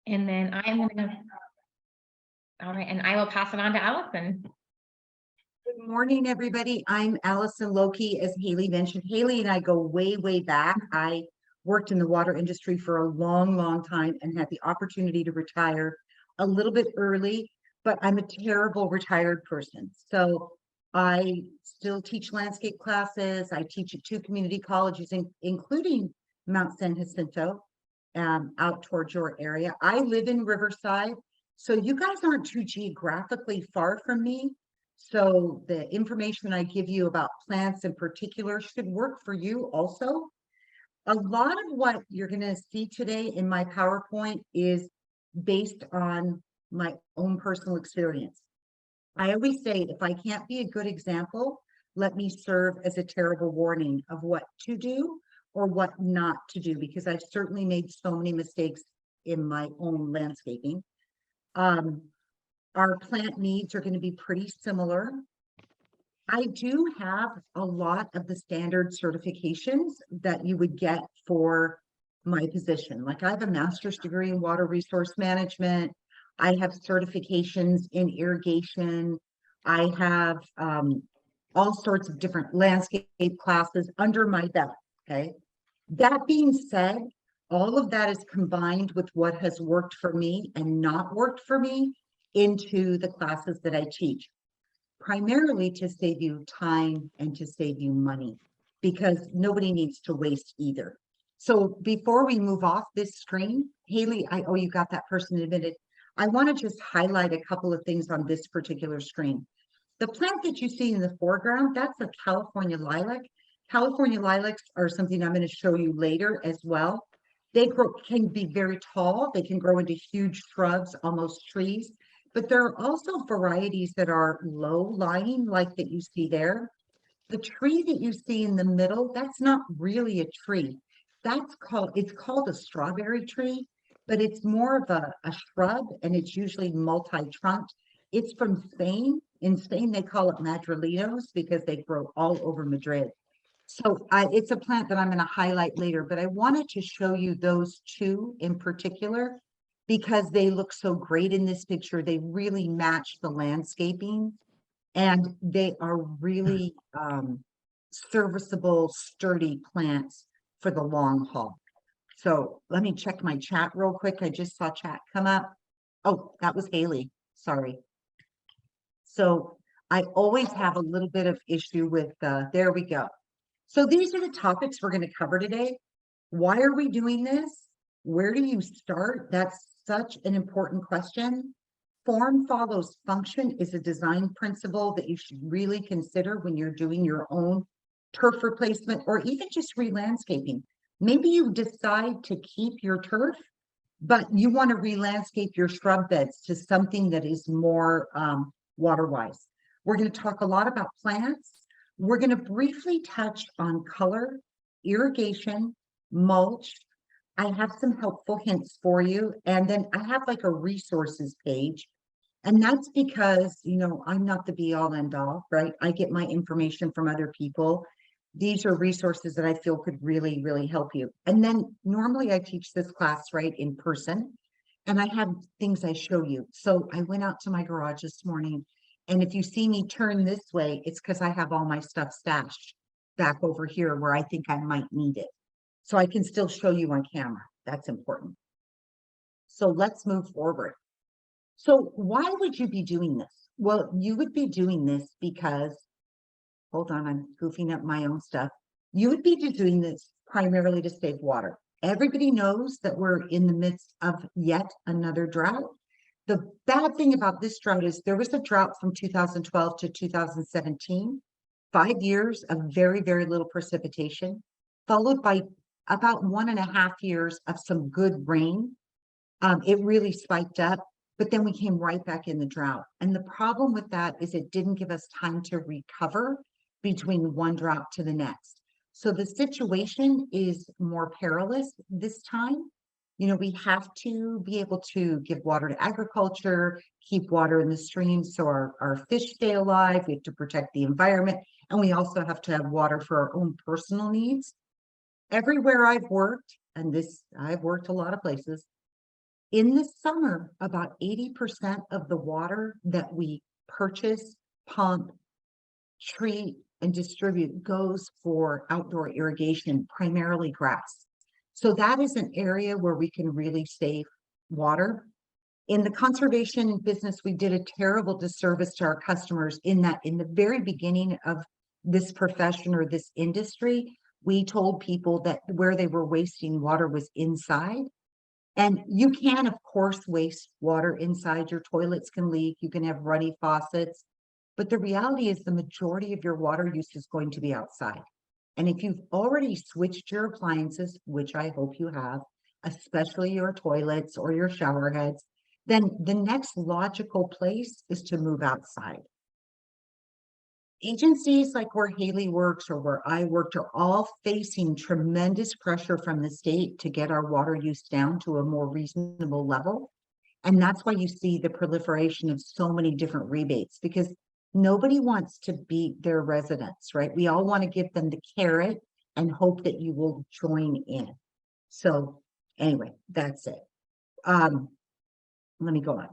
And then I'm gonna, all right, and I will pass it on to Alison. Good morning, everybody. I'm Alison Loukeh, as Haley mentioned. Haley and I go way, way back. I worked in the water industry for a long, long time and had the opportunity to retire a little bit early, but I'm a terrible retired person. So I still teach landscape classes. I teach at 2 community colleges, including Mount San Jacinto, out towards your area. I live in Riverside, so you guys aren't too geographically far from me. So the information I give you about plants in particular should work for you also. A lot of what you're going to see today in my PowerPoint is based on my own personal experience. I always say, if I can't be a good example, let me serve as a terrible warning of what to do or what not to do, because I've certainly made so many mistakes in my own landscaping. Our plant needs are going to be pretty similar. I do have a lot of the standard certifications that you would get for my position. Like I have a master's degree in water resource management. I have certifications in irrigation. I have all sorts of different landscape classes under my belt, okay? That being said, all of that is combined with what has worked for me and not worked for me into the classes that I teach, primarily to save you time and to save you money, because nobody needs to waste either. So before we move off this screen, Haley, oh, you got that person admitted. I want to just highlight a couple of things on this particular screen. The plant that you see in the foreground, that's a California lilac. California lilacs are something I'm going to show you later as well. They can be very tall. They can grow into huge shrubs, almost trees. But there are also varieties that are low-lying, like that you see there. The tree that you see in the middle, that's not really a tree. It's called a strawberry tree, but it's more of a shrub, and it's usually multi-trunked. It's from Spain. In Spain, they call it madrilinos because they grow all over Madrid. So it's a plant that I'm going to highlight later, but I wanted to show you those two in particular because they look so great in this picture. They really match the landscaping, and they are really serviceable, sturdy plants for the long haul. So let me check my chat real quick. I just saw chat come up. Oh, that was Haley. Sorry. So I always have a little bit of issue with, there we go. So these are the topics we're going to cover today. Why are we doing this? Where do you start? That's such an important question. Form follows function is a design principle that you should really consider when you're doing your own turf replacement or even just re-landscaping. Maybe you decide to keep your turf, but you want to re-landscape your shrub beds to something that is more water-wise. We're going to talk a lot about plants. We're going to briefly touch on color, irrigation, mulch. I have some helpful hints for you. And then I have like a resources page. And that's because, you know, I'm not the be all end all, right? I get my information from other people. These are resources that I feel could really, really help you. And then normally I teach this class, right, in person. And I have things I show you. So I went out to my garage this morning. And if you see me turn this way, it's because I have all my stuff stashed back over here where I think I might need it. So I can still show you on camera. That's important. So let's move forward. So why would you be doing this? Well, you would be doing this because, hold on, I'm goofing up my own stuff. You would be doing this primarily to save water. Everybody knows that we're in the midst of yet another drought. The bad thing about this drought is there was a drought from 2012 to 2017, 5 years of very, very little precipitation, followed by about 1.5 years of some good rain. It really spiked up, but then we came right back in the drought. And the problem with that is it didn't give us time to recover between one drought to the next. So the situation is more perilous this time. You know, we have to be able to give water to agriculture, keep water in the streams so our fish stay alive. We have to protect the environment. And we also have to have water for our own personal needs. Everywhere I've worked, and I've worked a lot of places, In the summer, about 80% of the water that we purchase, pump, treat, and distribute goes for outdoor irrigation, primarily grass. So that is an area where we can really save water. In the conservation business, we did a terrible disservice to our customers in that in the very beginning of this profession or this industry, we told people that where they were wasting water was inside. And you can, of course, waste water inside. Your toilets can leak. You can have runny faucets. But the reality is the majority of your water use is going to be outside. And if you've already switched your appliances, which I hope you have, especially your toilets or your shower heads, then the next logical place is to move outside. Agencies like where Haley works or where I worked are all facing tremendous pressure from the state to get our water use down to a more reasonable level. And that's why you see the proliferation of so many different rebates, because nobody wants to beat their residents, right? We all want to give them the carrot and hope that you will join in. So anyway, that's it. Let me go on.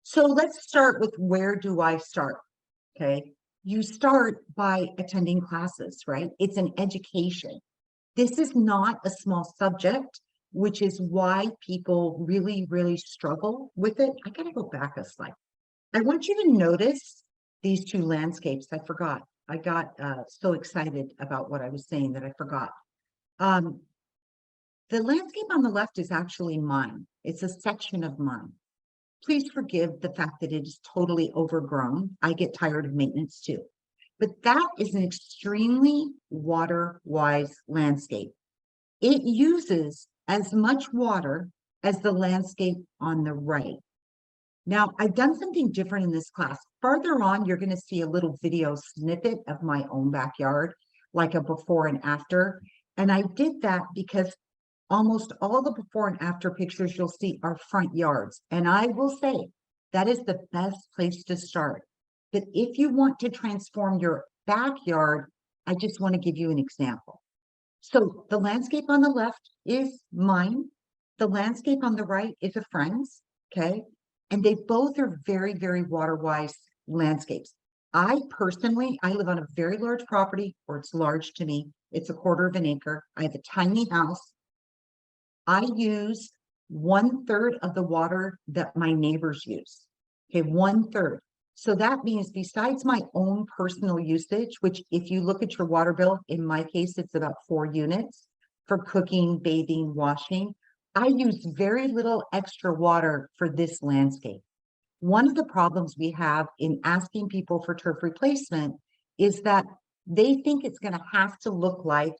So let's start with where do I start? Okay. You start by attending classes, right? It's an education. This is not a small subject, which is why people really, really struggle with it. I gotta go back a slide. I want you to notice these two landscapes. I forgot. I got so excited about what I was saying that I forgot. The landscape on the left is actually mine. It's a section of mine. Please forgive the fact that it is totally overgrown. I get tired of maintenance too. But that is an extremely water-wise landscape. It uses as much water as the landscape on the right. Now, I've done something different in this class. Further on, you're going to see a little video snippet of my own backyard, like a before and after. And I did that because almost all the before and after pictures you'll see are front yards. And I will say that is the best place to start. But if you want to transform your backyard, I just want to give you an example. So the landscape on the left is mine. The landscape on the right is a friend's, okay? And they both are very, very water-wise landscapes. I personally, I live on a very large property, or it's large to me. It's 1/4 of an acre. I have a tiny house. I use 1/3 of the water that my neighbors use. Okay, 1/3. So that means besides my own personal usage, which if you look at your water bill, in my case, it's about 4 units for cooking, bathing, washing. I use very little extra water for this landscape. One of the problems we have in asking people for turf replacement is that they think it's going to have to look like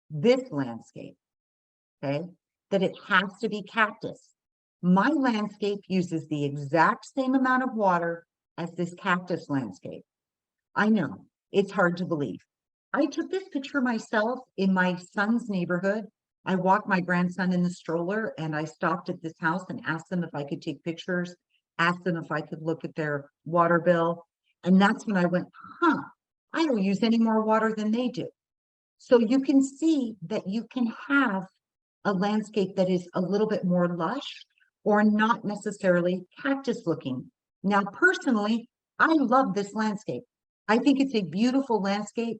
this landscape, okay? That it has to be cactus. My landscape uses the exact same amount of water as this cactus landscape. I know, it's hard to believe. I took this picture myself in my son's neighborhood. I walked my grandson in the stroller and I stopped at this house and asked them if I could take pictures, asked them if I could look at their water bill. And that's when I went, huh, I don't use any more water than they do. So you can see that you can have a landscape that is a little bit more lush or not necessarily cactus looking. Now, personally, I love this landscape. I think it's a beautiful landscape.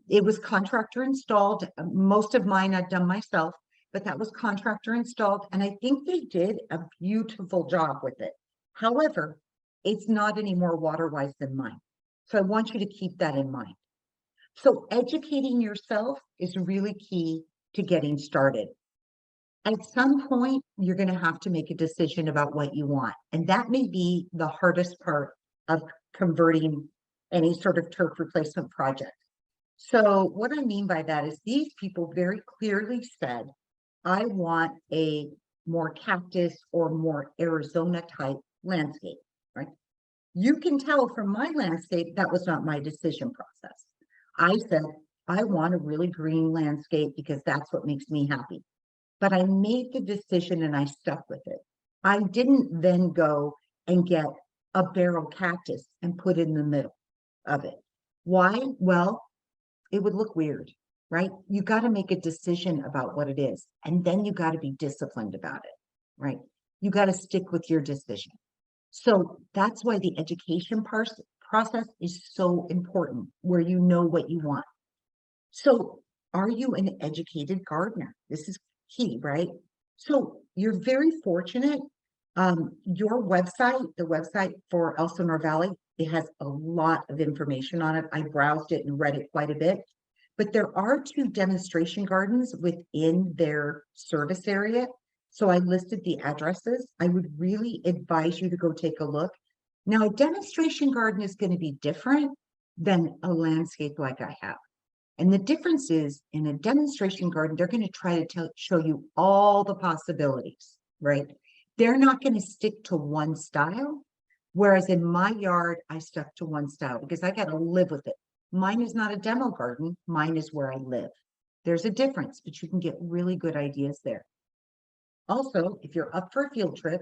It was contractor installed. Most of mine I've done myself, but that was contractor installed. And I think they did a beautiful job with it. However, it's not any more water-wise than mine. So I want you to keep that in mind. So educating yourself is really key to getting started. At some point, you're going to have to make a decision about what you want. And that may be the hardest part of converting any sort of turf replacement project. So what I mean by that is these people very clearly said, I want a more cactus or more Arizona type landscape, right? You can tell from my landscape, that was not my decision process. I said, I want a really green landscape because that's what makes me happy. But I made the decision and I stuck with it. I didn't then go and get a barrel cactus and put it in the middle of it. Why? Well, it would look weird, right? You got to make a decision about what it is, and then you got to be disciplined about it. right? You got to stick with your decision. So that's why the education process is so important, where you know what you want. So are you an educated gardener? This is key, right? So you're very fortunate. Your website, the website for Elsinore Valley, it has a lot of information on it. I browsed it and read it quite a bit. But there are 2 demonstration gardens within their service area. So I listed the addresses. I would really advise you to go take a look. Now, a demonstration garden is going to be different than a landscape like I have. And the difference is, in a demonstration garden, they're going to try to show you all the possibilities, right? They're not going to stick to one style. Whereas in my yard, I stuck to one style because I got to live with it. Mine is not a demo garden. Mine is where I live. There's a difference, but you can get really good ideas there. Also, if you're up for a field trip,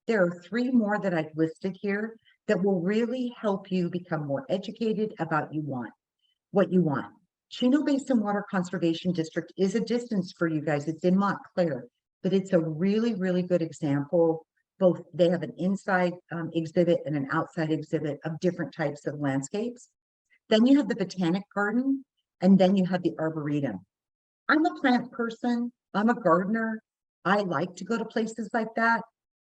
there are 3 more that I've listed here that will really help you become more educated about what you want. Chino Basin Water Conservation District is a distance for you guys. It's in Montclair, but it's a really, really good example. Both, they have an inside exhibit and an outside exhibit of different types of landscapes. Then you have the Botanic Garden, and then you have the Arboretum. I'm a plant person. I'm a gardener. I like to go to places like that,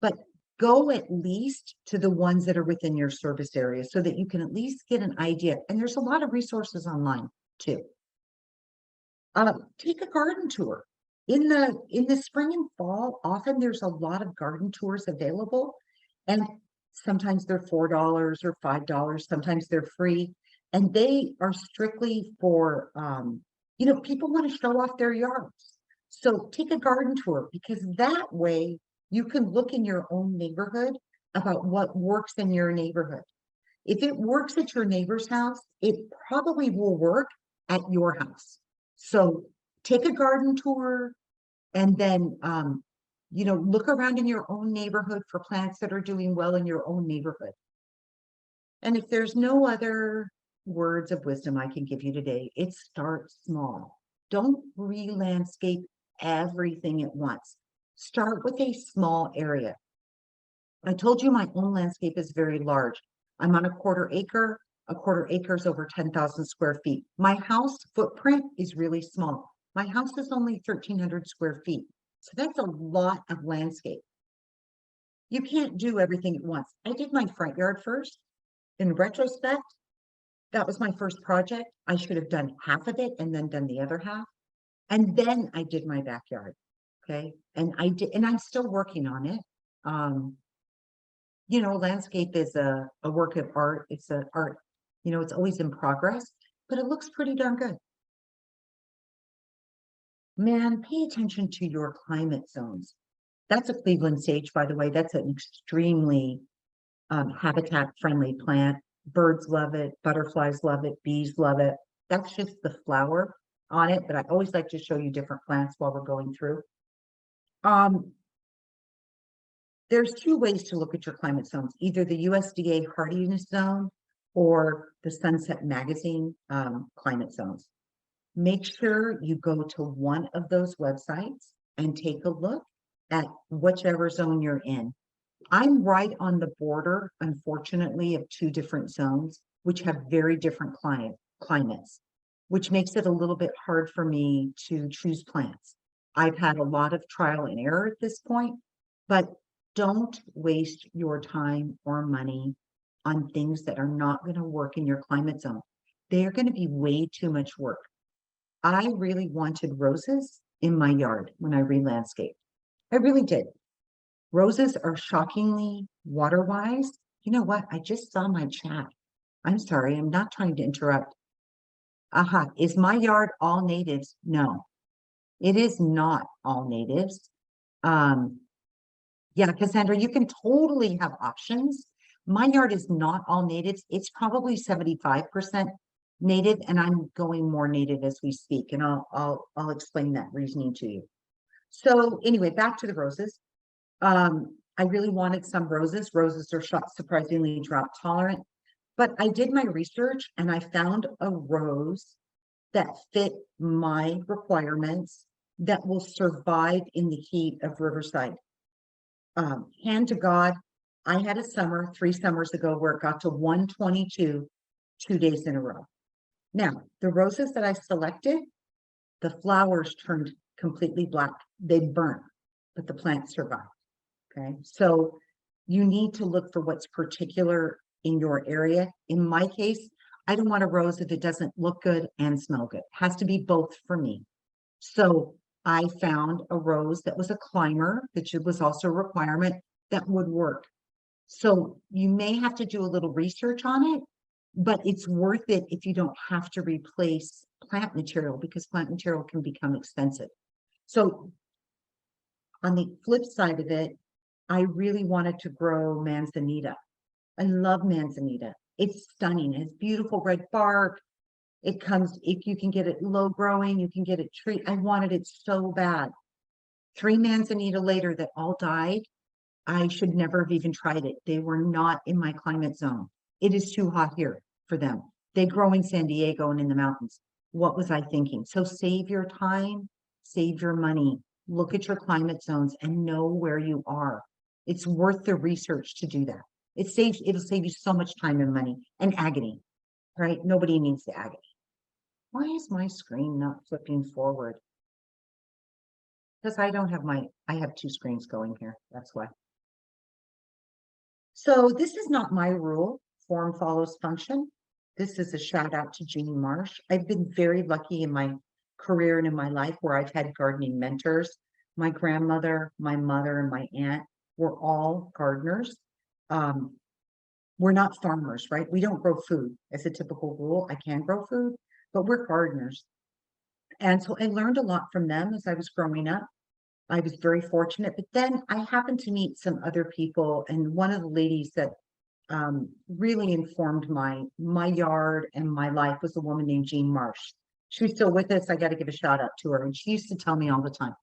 but go at least to the ones that are within your service area so that you can at least get an idea. And there's a lot of resources online too. Take a garden tour. In the spring and fall, often there's a lot of garden tours available, and sometimes they're $4 or $5. Sometimes they're free, and they are strictly for people want to show off their yards. So take a garden tour, because that way you can look in your own neighborhood about what works in your neighborhood. If it works at your neighbor's house, it probably will work at your house. So take a garden tour, and then, look around in your own neighborhood for plants that are doing well in your own neighborhood. And if there's no other words of wisdom I can give you today, it starts small. Don't re-landscape everything at once. Start with a small area. I told you my own landscape is very large. I'm on a 1/4 acre. A 1/4 acre is over 10,000 square feet. My house footprint is really small. My house is only 1,300 square feet. So that's a lot of landscape. You can't do everything at once. I did my front yard first. In retrospect, that was my first project. I should have done half of it and then done the other half. And then I did my backyard. Okay. And I did, and I'm still working on it. Landscape is a work of art. It's an art, it's always in progress, but it looks pretty darn good. Man, pay attention to your climate zones. That's a Cleveland sage, by the way. That's an extremely habitat friendly plant. Birds love it, butterflies love it, bees love it. That's just the flower on it, but I always like to show you different plants while we're going through. There's 2 ways to look at your climate zones, either the USDA hardiness zone or the Sunset Magazine climate zones. Make sure you go to one of those websites and take a look at whichever zone you're in. I'm right on the border, unfortunately, of 2 different zones, which have very different climates, which makes it a little bit hard for me to choose plants. I've had a lot of trial and error at this point, but don't waste your time or money on things that are not going to work in your climate zone. They're going to be way too much work. I really wanted roses in my yard when I re-landscaped. I really did. Roses are shockingly water-wise. You know what? I just saw my chat. I'm sorry, I'm not trying to interrupt. Is my yard all natives? No, it is not all natives. Yeah, Cassandra, you can totally have options. My yard is not all natives. It's probably 75% native, and I'm going more native as we speak, and I'll explain that reasoning to you. So anyway, back to the roses. I really wanted some roses. Roses are surprisingly drought tolerant, but I did my research and I found a rose that fit my requirements that will survive in the heat of Riverside. hand to God, I had a summer 3 summers ago where it got to 122 2 days in a row. Now, the roses that I selected, the flowers turned completely black. They burnt, but the plant survived. Okay, so you need to look for what's particular in your area. In my case, I don't want a rose if it doesn't look good and smell good. It has to be both for me. So I found a rose that was a climber, which was also a requirement that would work. So you may have to do a little research on it, but it's worth it if you don't have to replace plant material, because plant material can become expensive. So on the flip side of it, I really wanted to grow manzanita. I love manzanita. It's stunning. It has beautiful red bark. It comes, if you can get it low growing, you can get it tree. I wanted it so bad. 3 manzanita later that all died. I should never have even tried it. They were not in my climate zone. It is too hot here for them. They grow in San Diego and in the mountains. What was I thinking? So save your time, save your money, look at your climate zones and know where you are. It's worth the research to do that. It'll save you so much time and money and agony, right? Nobody needs the agony. Why is my screen not flipping forward? Because I have 2 screens going here. That's why. So this is not my rule. Form follows function. This is a shout out to Jeannie Marsh. I've been very lucky in my career and in my life where I've had gardening mentors. My grandmother, my mother, and my aunt were all gardeners. We're not farmers, right? We don't grow food as a typical rule. I can grow food, but we're gardeners. And so I learned a lot from them as I was growing up. I was very fortunate, but then I happened to meet some other people, and one of the ladies that really informed my yard and my life was a woman named Jean Marsh. She's still with us. I got to give a shout out to her. And she used to tell me all the time,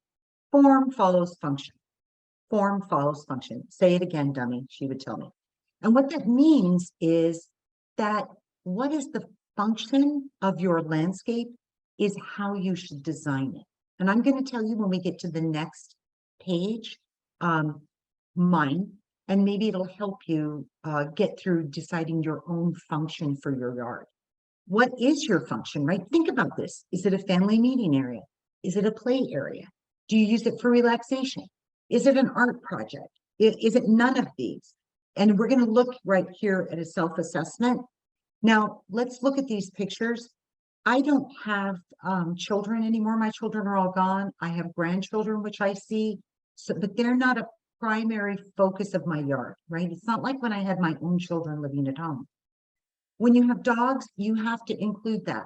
form follows function. Form follows function. Say it again, dummy, she would tell me. And what that means is that what is the function of your landscape is how you should design it. And I'm going to tell you when we get to the next page, mine, and maybe it'll help you get through deciding your own function for your yard. What is your function, right? Think about this. Is it a family meeting area? Is it a play area? Do you use it for relaxation? Is it an art project? Is it none of these? And we're going to look right here at a self-assessment. Now, let's look at these pictures. I don't have children anymore. My children are all gone. I have grandchildren, which I see, but they're not a primary focus of my yard, right? It's not like when I had my own children living at home. When you have dogs, you have to include that.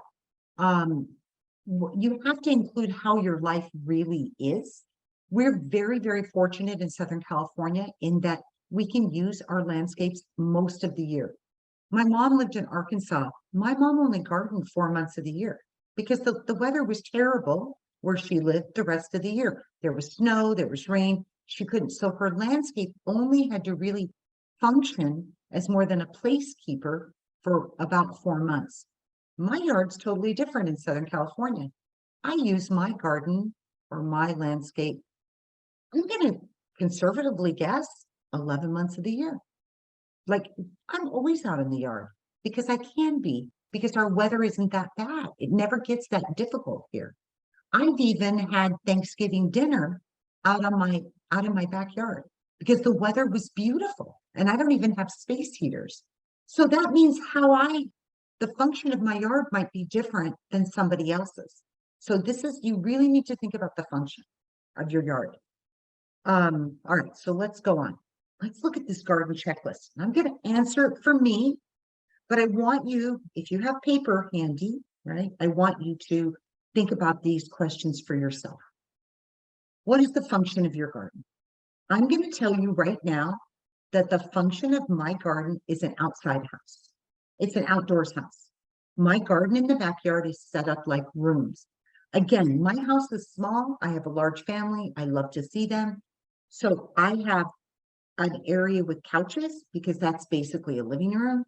You have to include how your life really is. We're very, very fortunate in Southern California in that we can use our landscapes most of the year. My mom lived in Arkansas. My mom only gardened 4 months of the year because the weather was terrible where she lived the rest of the year. There was snow, there was rain. She couldn't. So her landscape only had to really function as more than a placekeeper for about 4 months. My yard's totally different in Southern California. I use my garden or my landscape, I'm going to conservatively guess 11 months of the year. Like I'm always out in the yard because I can be, because our weather isn't that bad. It never gets that difficult here. I've even had Thanksgiving dinner out in my backyard because the weather was beautiful and I don't even have space heaters. So that means the function of my yard might be different than somebody else's. So you really need to think about the function of your yard. All right, so let's go on. Let's look at this garden checklist. I'm going to answer it for me, but I want you, if you have paper handy, right? I want you to think about these questions for yourself. What is the function of your garden? I'm going to tell you right now that the function of my garden is an outside house. It's an outdoors house. My garden in the backyard is set up like rooms. Again, my house is small. I have a large family. I love to see them. So I have an area with couches because that's basically a living room.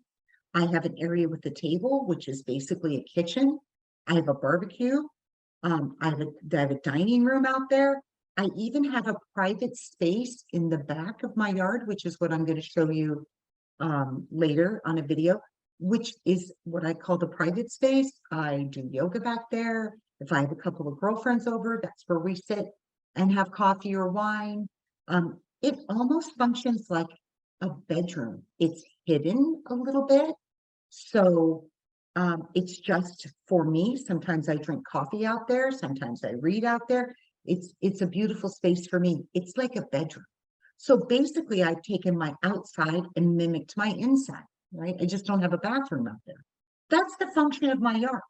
I have an area with a table, which is basically a kitchen. I have a barbecue. I have a dining room out there. I even have a private space in the back of my yard, which is what I'm going to show you later on a video, which is what I call the private space. I do yoga back there. If I have a couple of girlfriends over, that's where we sit and have coffee or wine. It almost functions like a bedroom. It's hidden a little bit. So it's just for me. Sometimes I drink coffee out there. Sometimes I read out there. It's a beautiful space for me. It's like a bedroom. So basically, I've taken my outside and mimicked my inside, right? I just don't have a bathroom out there. That's the function of my yard,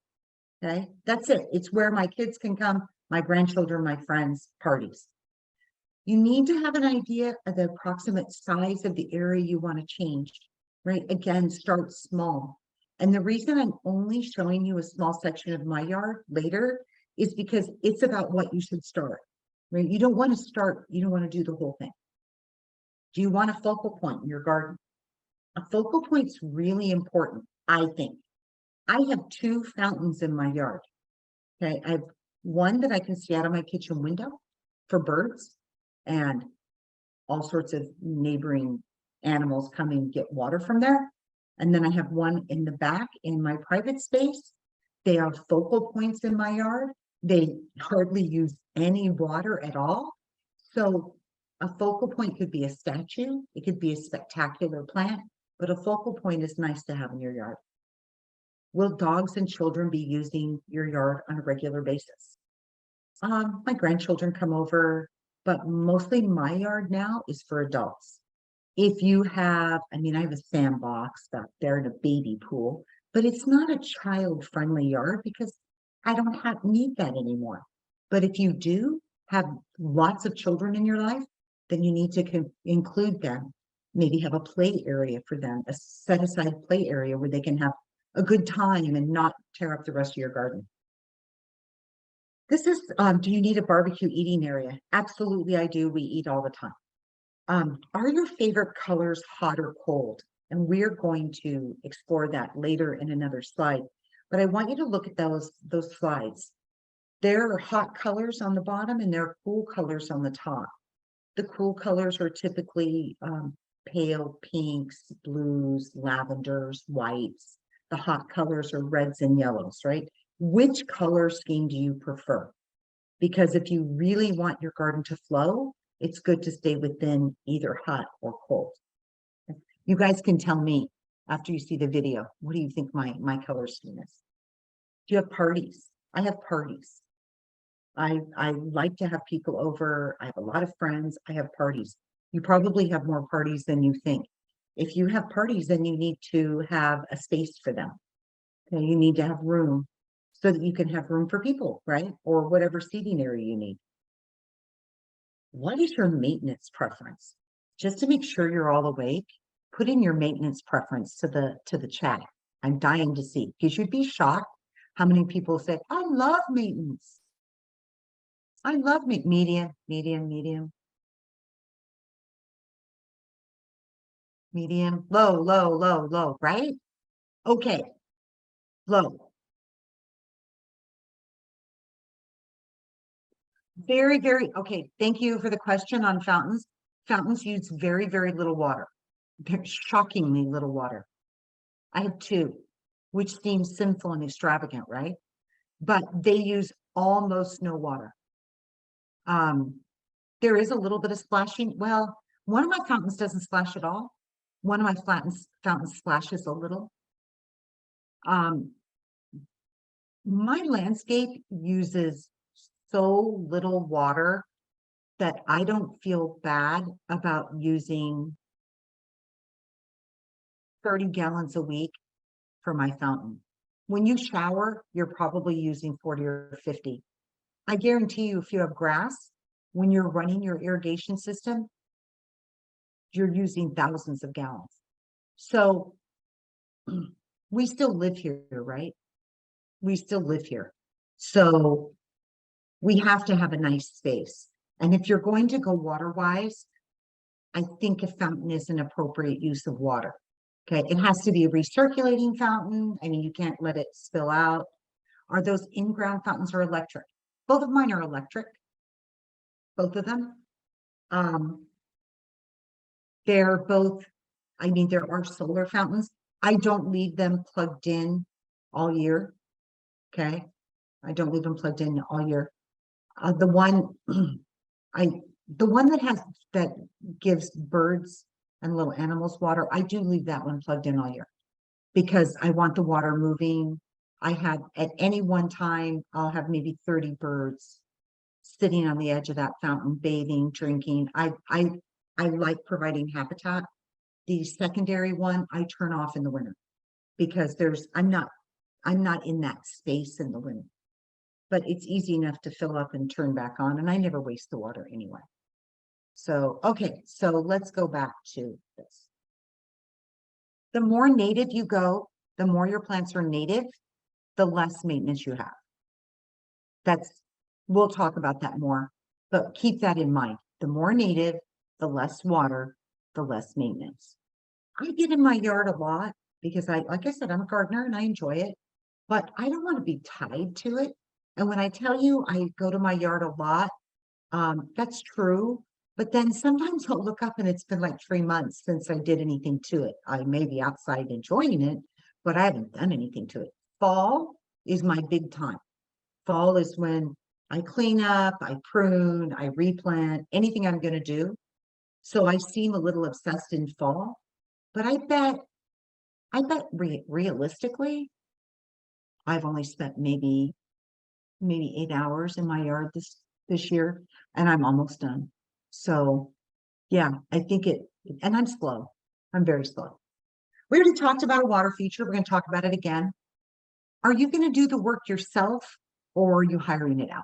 okay? That's it. It's where my kids can come, my grandchildren, my friends, parties. You need to have an idea of the approximate size of the area you want to change, right? Again, start small. And the reason I'm only showing you a small section of my yard later is because it's about what you should start, right? You don't want to start, you don't want to do the whole thing. Do you want a focal point in your garden? A focal point's really important, I think. I have 2 fountains in my yard. Okay, I have one that I can see out of my kitchen window for birds and all sorts of neighboring animals come and get water from there. And then I have one in the back in my private space. They are focal points in my yard. They hardly use any water at all. So a focal point could be a statue. It could be a spectacular plant, but a focal point is nice to have in your yard. Will dogs and children be using your yard on a regular basis? My grandchildren come over, but mostly my yard now is for adults. If you have, I mean, I have a sandbox back there and a baby pool, but it's not a child-friendly yard because I don't need that anymore. But if you do have lots of children in your life, then you need to include them. Maybe have a play area for them, a set-aside play area where they can have a good time and not tear up the rest of your garden. This is, do you need a barbecue eating area? Absolutely, I do. We eat all the time. Are your favorite colors hot or cold? And we're going to explore that later in another slide. But I want you to look at those slides. There are hot colors on the bottom and there are cool colors on the top. The cool colors are typically pale pinks, blues, lavenders, whites. The hot colors are reds and yellows, right? Which color scheme do you prefer? Because if you really want your garden to flow, it's good to stay within either hot or cold. You guys can tell me after you see the video, what do you think my color scheme is? Do you have parties? I have parties. I like to have people over. I have a lot of friends. I have parties. You probably have more parties than you think. If you have parties, then you need to have a space for them. Okay, you need to have room so that you can have room for people, right? Or whatever seating area you need. What is your maintenance preference? Just to make sure you're all awake, put in your maintenance preference to the chat. I'm dying to see, because you'd be shocked how many people say, I love maintenance. I love medium, low, right? Okay, low. Very, okay. Thank you for the question on fountains. Fountains use very, very little water. Shockingly little water. I have 2, which seems sinful and extravagant, right? But they use almost no water. There is a little bit of splashing. Well, one of my fountains doesn't splash at all. One of my fountains splashes a little. My landscape uses so little water that I don't feel bad about using 30 gallons a week for my fountain. When you shower, you're probably using 40 or 50. I guarantee you, if you have grass, when you're running your irrigation system, you're using thousands of gallons. So we still live here, right? We still live here. So we have to have a nice space. And if you're going to go water-wise, I think a fountain is an appropriate use of water. Okay, it has to be a recirculating fountain. I mean, you can't let it spill out. Are those in-ground fountains or electric? Both of mine are electric. both of them. They're both, I mean, there are solar fountains. I don't leave them plugged in all year. Okay. I don't leave them plugged in all year. The one that gives birds and little animals water, I do leave that one plugged in all year because I want the water moving. I have at any one time, I'll have maybe 30 birds sitting on the edge of that fountain, bathing, drinking. I like providing habitat. The secondary one I turn off in the winter because I'm not in that space in the winter. But it's easy enough to fill up and turn back on, and I never waste the water anyway. So, okay, so let's go back to this. The more native you go, the more your plants are native, the less maintenance you have. We'll talk about that more, but keep that in mind. The more native, the less water, the less maintenance. I get in my yard a lot because like I said, I'm a gardener and I enjoy it, but I don't want to be tied to it. And when I tell you I go to my yard a lot, that's true. But then sometimes I'll look up and it's been like 3 months since I did anything to it. I may be outside enjoying it, but I haven't done anything to it. Fall is my big time. Fall is when I clean up, I prune, I replant, anything I'm going to do. So I seem a little obsessed in fall, but I bet realistically, I've only spent maybe 8 hours in my yard this year, and I'm almost done. So yeah, I think and I'm slow. I'm very slow. We already talked about a water feature. We're going to talk about it again. Are you going to do the work yourself or are you hiring it out?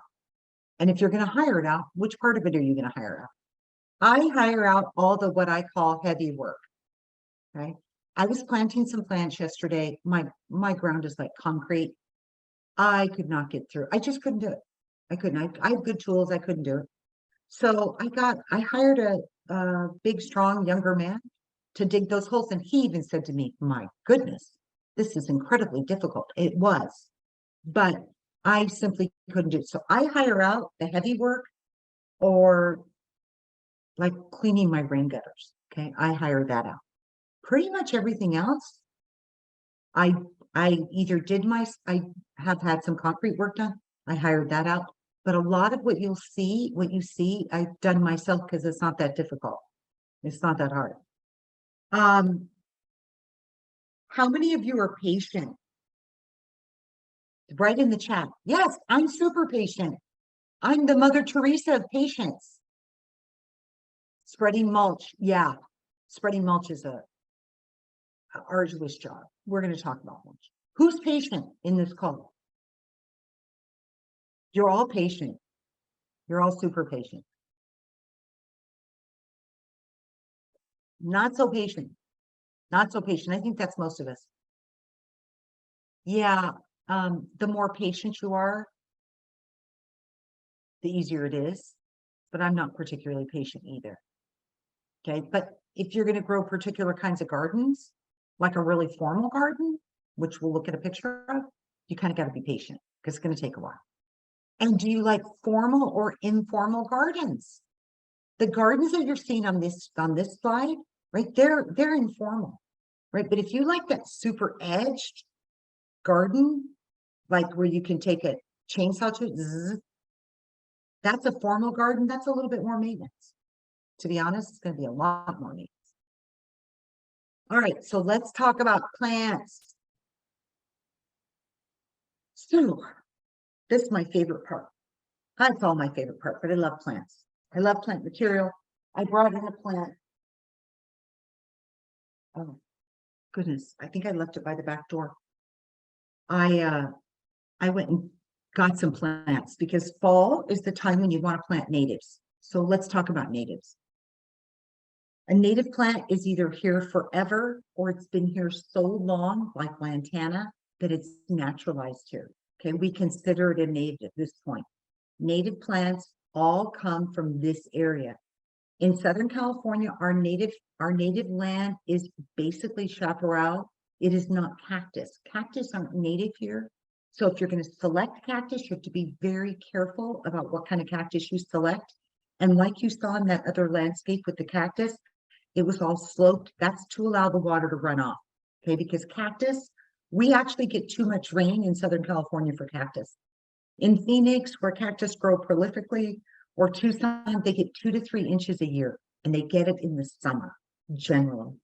And if you're going to hire it out, which part of it are you going to hire out? I hire out all the what I call heavy work. Okay. I was planting some plants yesterday. My ground is like concrete. I could not get through. I just couldn't do it. I couldn't. I have good tools. I couldn't do it. So I hired a big, strong, younger man to dig those holes. And he even said to me, my goodness, this is incredibly difficult. It was, but I simply couldn't do it. So I hire out the heavy work or like cleaning my rain gutters. Okay. I hire that out. Pretty much everything else, I either I have had some concrete work done. I hired that out. But a lot of what you see, I've done myself because it's not that difficult. It's not that hard. How many of you are patient? Write in the chat. Yes, I'm super patient. I'm the Mother Teresa of patience. Spreading mulch. Yeah, spreading mulch is a arduous job. We're going to talk about mulch. Who's patient in this call? You're all patient. You're all super patient. Not so patient. Not so patient. I think that's most of us. Yeah. The more patient you are, the easier it is. But I'm not particularly patient either. Okay. But if you're going to grow particular kinds of gardens, like a really formal garden, which we'll look at a picture of, you kind of got to be patient because it's going to take a while. And do you like formal or informal gardens? The gardens that you're seeing on this slide, right? They're informal, right? But if you like that super edged garden, like where you can take a chainsaw to it, that's a formal garden. That's a little bit more maintenance. To be honest, it's going to be a lot more maintenance. All right, so let's talk about plants. So this is my favorite part. That's all my favorite part, but I love plants. I love plant material. I brought in a plant. Oh, goodness. I think I left it by the back door. I went and got some plants because fall is the time when you want to plant natives. So let's talk about natives. A native plant is either here forever or it's been here so long, like lantana, that it's naturalized here. Okay, we consider it a native at this point. Native plants all come from this area. In Southern California, our native land is basically chaparral. It is not cactus. Cactus aren't native here. So if you're going to select cactus, you have to be very careful about what kind of cactus you select And like you saw in that other landscape with the cactus, it was all sloped. That's to allow the water to run off. Okay, because cactus, we actually get too much rain in Southern California for cactus. In Phoenix, where cactus grow prolifically, or Tucson, they get 2 to 3 inches a year, and they get it in the summer, generally.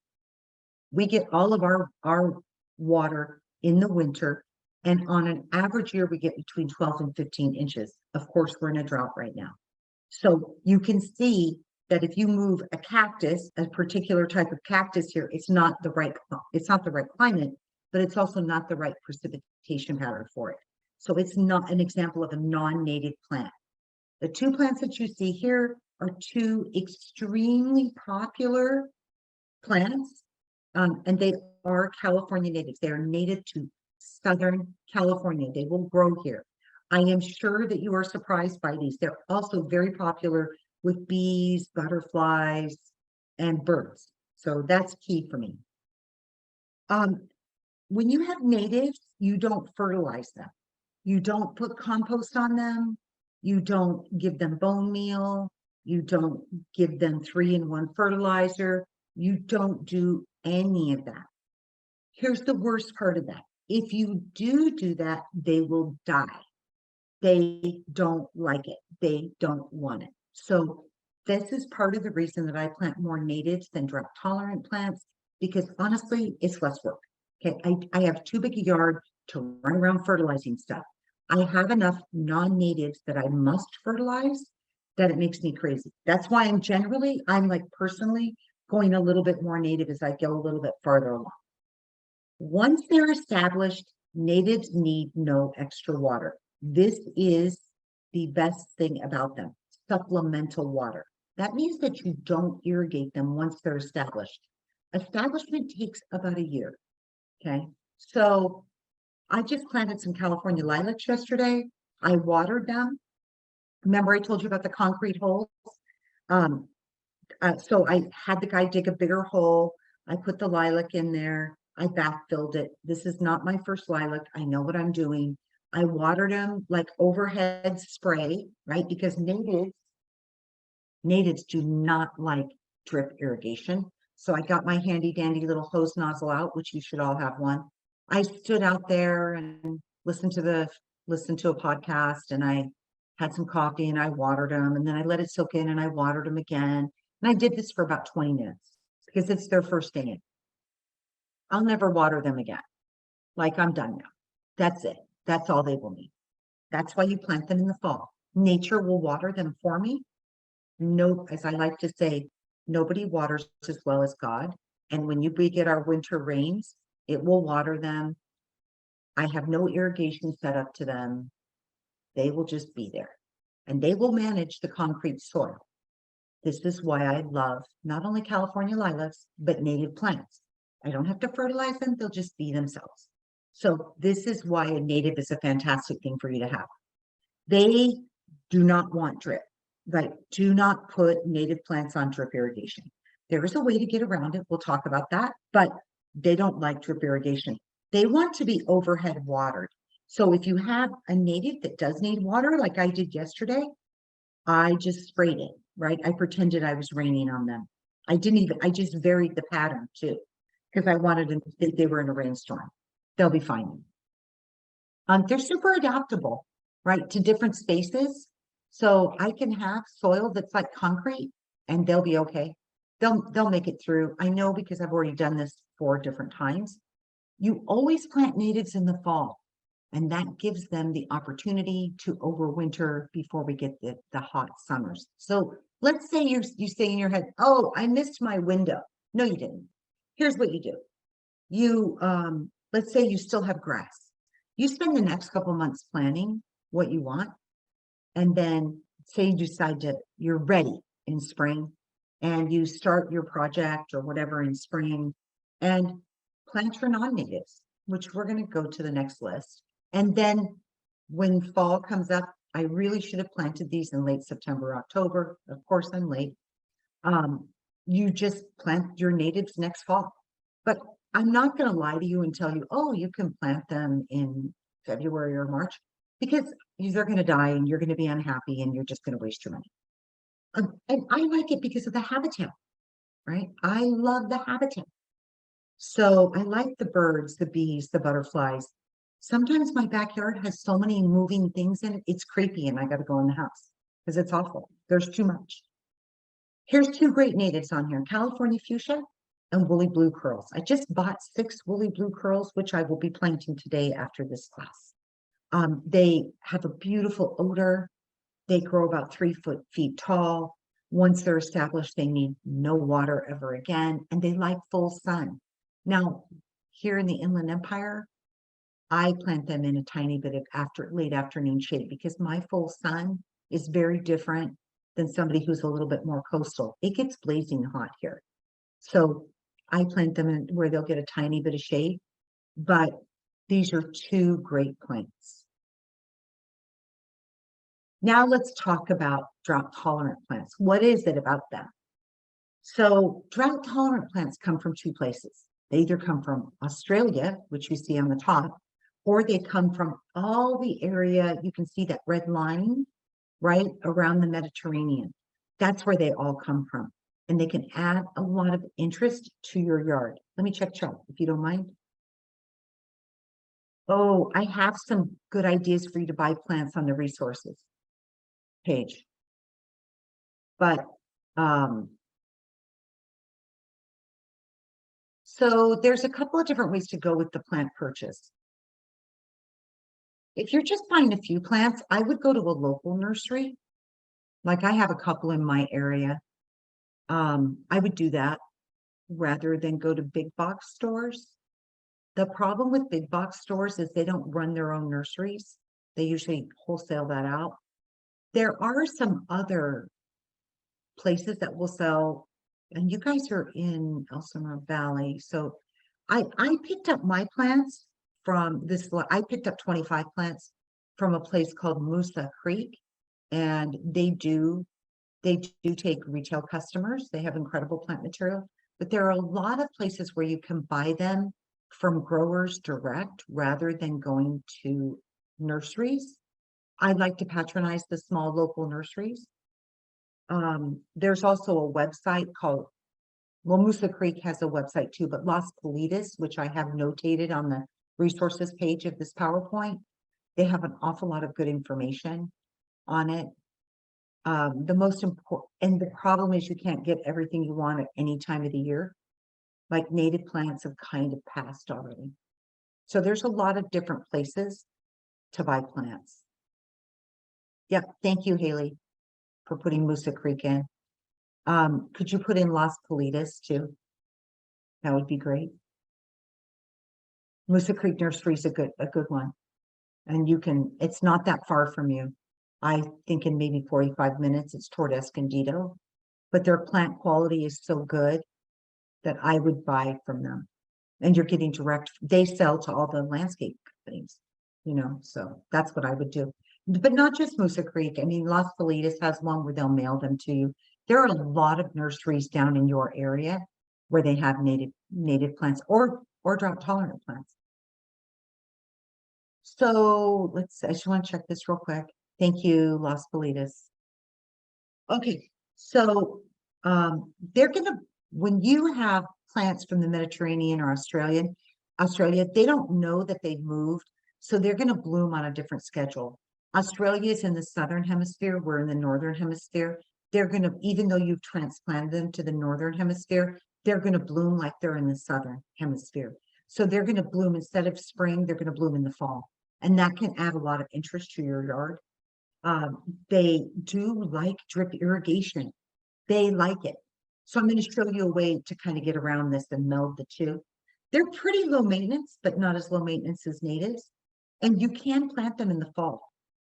We get all of our water in the winter, and on an average year, we get between 12 and 15 inches. Of course, we're in a drought right now. So you can see that if you move a cactus, a particular type of cactus here, it's not the right climate, but it's also not the right precipitation pattern for it. So it's not an example of a non-native plant. The two plants that you see here are two extremely popular plants, and they are California natives. They are native to Southern California. They will grow here. I am sure that you are surprised by these. They're also very popular with bees, butterflies, and birds. So that's key for me. When you have natives, you don't fertilize them. You don't put compost on them. You don't give them bone meal. You don't give them 3-in-1 fertilizer. You don't do any of that. Here's the worst part of that. If you do that, they will die. They don't like it. They don't want it. So this is part of the reason that I plant more natives than drought tolerant plants, because honestly, it's less work. Okay, I have too big a yard to run around fertilizing stuff. I have enough non-natives that I must fertilize that it makes me crazy. That's why I'm like personally going a little bit more native as I go a little bit farther along. Once they're established, natives need no extra water. This is the best thing about them, supplemental water. That means that you don't irrigate them once they're established. Establishment takes about a year, okay? So I just planted some California lilacs yesterday. I watered them. Remember I told you about the concrete holes? So I had the guy dig a bigger hole. I put the lilac in there. I backfilled it. This is not my first lilac. I know what I'm doing. I watered them like overhead spray, right? Because natives do not like drip irrigation. So I got my handy dandy little hose nozzle out, which you should all have one. I stood out there and listened to a podcast, and I had some coffee and I watered them, and then I let it soak in and I watered them again. And I did this for about 20 minutes because it's their first day in. I'll never water them again. Like, I'm done now. That's it. That's all they will need. That's why you plant them in the fall. Nature will water them for me. No, as I like to say, nobody waters as well as God. And when we get our winter rains, it will water them. I have no irrigation set up to them. They will just be there. And they will manage the concrete soil. This is why I love not only California lilacs, but native plants. I don't have to fertilize them. They'll just be themselves. So this is why a native is a fantastic thing for you to have. They do not want drip. Right? Do not put native plants on drip irrigation. There is a way to get around it. We'll talk about that, but they don't like drip irrigation. They want to be overhead watered. So if you have a native that does need water, like I did yesterday, I just sprayed it, right? I pretended I was raining on them. I just varied the pattern too, because I wanted them to think they were in a rainstorm. They'll be fine. They're super adaptable, right, to different spaces. So I can have soil that's like concrete and they'll be okay. They'll make it through. I know because I've already done this 4 different times. You always plant natives in the fall, and that gives them the opportunity to overwinter before we get the hot summers. So let's say you say in your head, oh, I missed my window. No, you didn't. Here's what you do. You, let's say you still have grass. You spend the next couple months planning what you want. And then say you decide you're ready in spring and you start your project or whatever in spring and plant your non-natives, which we're going to go to the next list. And then when fall comes up, I really should have planted these in late September, October. Of course, I'm late. You just plant your natives next fall. But I'm not going to lie to you and tell you, oh, you can plant them in February or March, because they're going to die and you're going to be unhappy and you're just going to waste your money. And I like it because of the habitat, right? I love the habitat. So I like the birds, the bees, the butterflies. Sometimes my backyard has so many moving things in it, it's creepy and I got to go in the house because it's awful. There's too much. Here's two great natives on here, California fuchsia and woolly blue curls. I just bought 6 woolly blue curls, which I will be planting today after this class. They have a beautiful odor. They grow about 3 feet tall. Once they're established, they need no water ever again, and they like full sun. Now, here in the Inland Empire, I plant them in a tiny bit of late afternoon shade because my full sun is very different than somebody who's a little bit more coastal. It gets blazing hot here. So I plant them in where they'll get a tiny bit of shade, but these are 2 great plants. Now let's talk about drought tolerant plants. What is it about them? So drought tolerant plants come from 2 places. They either come from Australia, which you see on the top, or they come from all the area, you can see that red line, right, around the Mediterranean. That's where they all come from. And they can add a lot of interest to your yard. Let me check, if you don't mind. Oh, I have some good ideas for you to buy plants on the resources page. But so there's a couple of different ways to go with the plant purchase. If you're just buying a few plants, I would go to a local nursery. Like I have a couple in my area. I would do that rather than go to big box stores. The problem with big box stores is they don't run their own nurseries. They usually wholesale that out. There are some other places that will sell, and you guys are in Elsinore Valley. So I picked up my plants from this, I picked up 25 plants from a place called Musa Creek, and they do take retail customers. They have incredible plant material, but there are a lot of places where you can buy them from growers direct rather than going to nurseries. I like to patronize the small local nurseries. There's also a website called, well, Musa Creek has a website too, but Las Politas, which I have notated on the resources page of this PowerPoint, they have an awful lot of good information on it. The most important, and the problem is you can't get everything you want at any time of the year. Like native plants have kind of passed already. So there's a lot of different places to buy plants. Yep, thank you, Haley, for putting Musa Creek in. Could you put in Las Politas too? That would be great. Musa Creek Nursery is a good one. And you can, it's not that far from you. I think in maybe 45 minutes, it's toward Escondido, but their plant quality is so good that I would buy from them. And you're getting direct, they sell to all the landscape companies, you know, so that's what I would do. But not just Musa Creek. I mean, Las Politas has one where they'll mail them to you. There are a lot of nurseries down in your area where they have native plants or drought tolerant plants. So I just want to check this real quick. Thank you, Las Politas. Okay, so they're gonna, when you have plants from the Mediterranean or Australia, they don't know that they've moved, so they're gonna bloom on a different schedule. Australia is in the southern hemisphere, we're in the northern hemisphere. They're gonna, even though you've transplanted them to the northern hemisphere, they're gonna bloom like they're in the southern hemisphere. So they're gonna bloom instead of spring, they're gonna bloom in the fall. And that can add a lot of interest to your yard. They do like drip irrigation. They like it. So I'm going to show you a way to kind of get around this and meld the two. They're pretty low maintenance, but not as low maintenance as natives. And you can plant them in the fall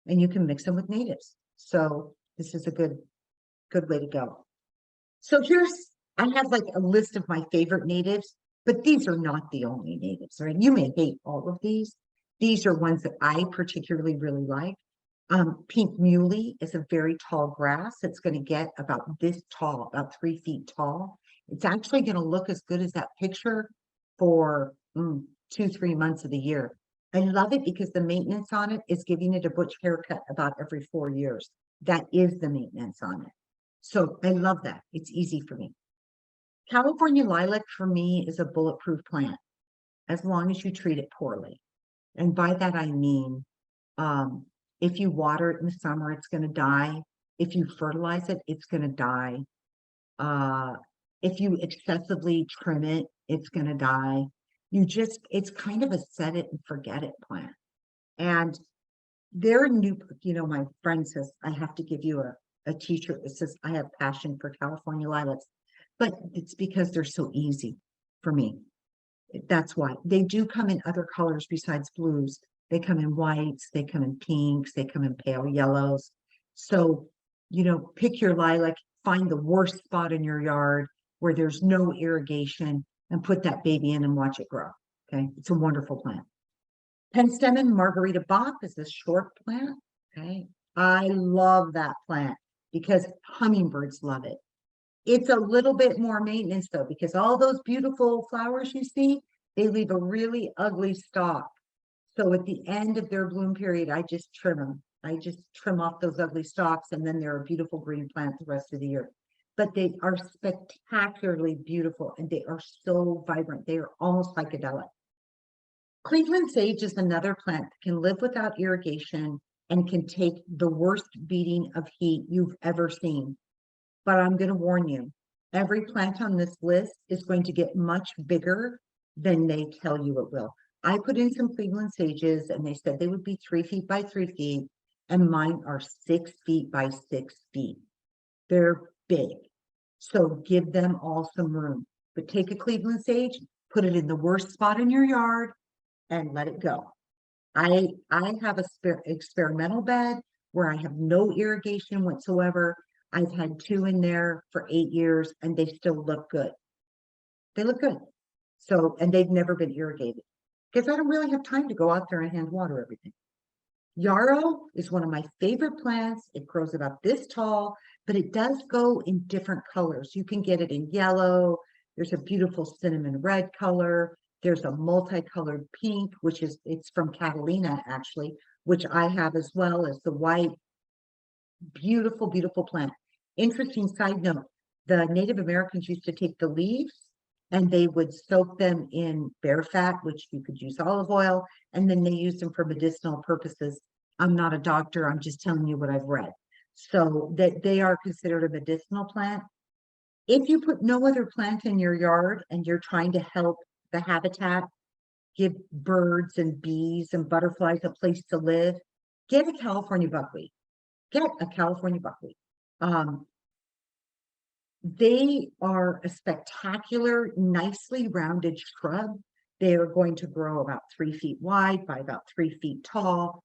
and you can mix them with natives. So this is a good way to go. So I have like a list of my favorite natives, but these are not the only natives, right? You may hate all of these. These are ones that I particularly really like. Pink muley is a very tall grass. It's going to get about this tall, about 3 feet tall. It's actually going to look as good as that picture for 2-3 months of the year. I love it because the maintenance on it is giving it a butch haircut about every 4 years. That is the maintenance on it. So I love that. It's easy for me. California lilac for me is a bulletproof plant as long as you treat it poorly. And by that, I mean, if you water it in the summer, it's going to die. If you fertilize it, it's going to die. If you excessively trim it, it's going to die. It's kind of a set it and forget it plant. And they're new, my friend says, I have to give you a t-shirt that says, I have passion for California lilacs, but it's because they're so easy for me. That's why. They do come in other colors besides blues. They come in whites, they come in pinks, they come in pale yellows. So, pick your lilac, find the worst spot in your yard where there's no irrigation and put that baby in and watch it grow. Okay. It's a wonderful plant. Penstemon Margarita Bach is this short plant. Okay. I love that plant because hummingbirds love it. It's a little bit more maintenance though, because all those beautiful flowers you see, they leave a really ugly stalk. So at the end of their bloom period, I just trim them. I just trim off those ugly stalks and then they're a beautiful green plant the rest of the year. But they are spectacularly beautiful and they are so vibrant. They are almost psychedelic. Cleveland sage is another plant that can live without irrigation and can take the worst beating of heat you've ever seen. But I'm going to warn you, every plant on this list is going to get much bigger than they tell you it will. I put in some Cleveland sages and they said they would be 3 feet by 3 feet, and mine are 6 feet by 6 feet. They're big. So give them all some room. But take a Cleveland sage, put it in the worst spot in your yard, and let it go. I have a experimental bed where I have no irrigation whatsoever. I've had 2 in there for 8 years and they still look good. They look good. So, and they've never been irrigated because I don't really have time to go out there and hand water everything. Yarrow is one of my favorite plants. It grows about this tall, but it does go in different colors. You can get it in yellow. There's a beautiful cinnamon red color. There's a multicolored pink, it's from Catalina actually, which I have as well as the white. Beautiful, beautiful plant. Interesting side note, the Native Americans used to take the leaves and they would soak them in bear fat, which you could use olive oil, and then they used them for medicinal purposes. I'm not a doctor, I'm just telling you what I've read. So that they are considered a medicinal plant. If you put no other plant in your yard and you're trying to help the habitat, give birds and bees and butterflies a place to live, get a California buckwheat. Get a California buckwheat. They are a spectacular, nicely rounded shrub. They are going to grow about 3 feet wide by about 3 feet tall.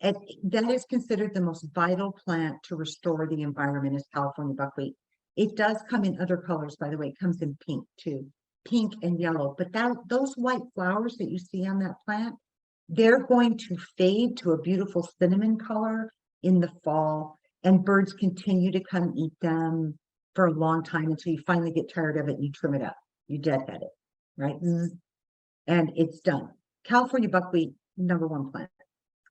And that is considered the most vital plant to restore the environment is California buckwheat. It does come in other colors, by the way. It comes in pink too, pink and yellow. But those white flowers that you see on that plant, they're going to fade to a beautiful cinnamon color in the fall, and birds continue to come eat them for a long time until you finally get tired of it and you trim it up. You deadhead it, right? And it's done. California buckwheat, #1 plant.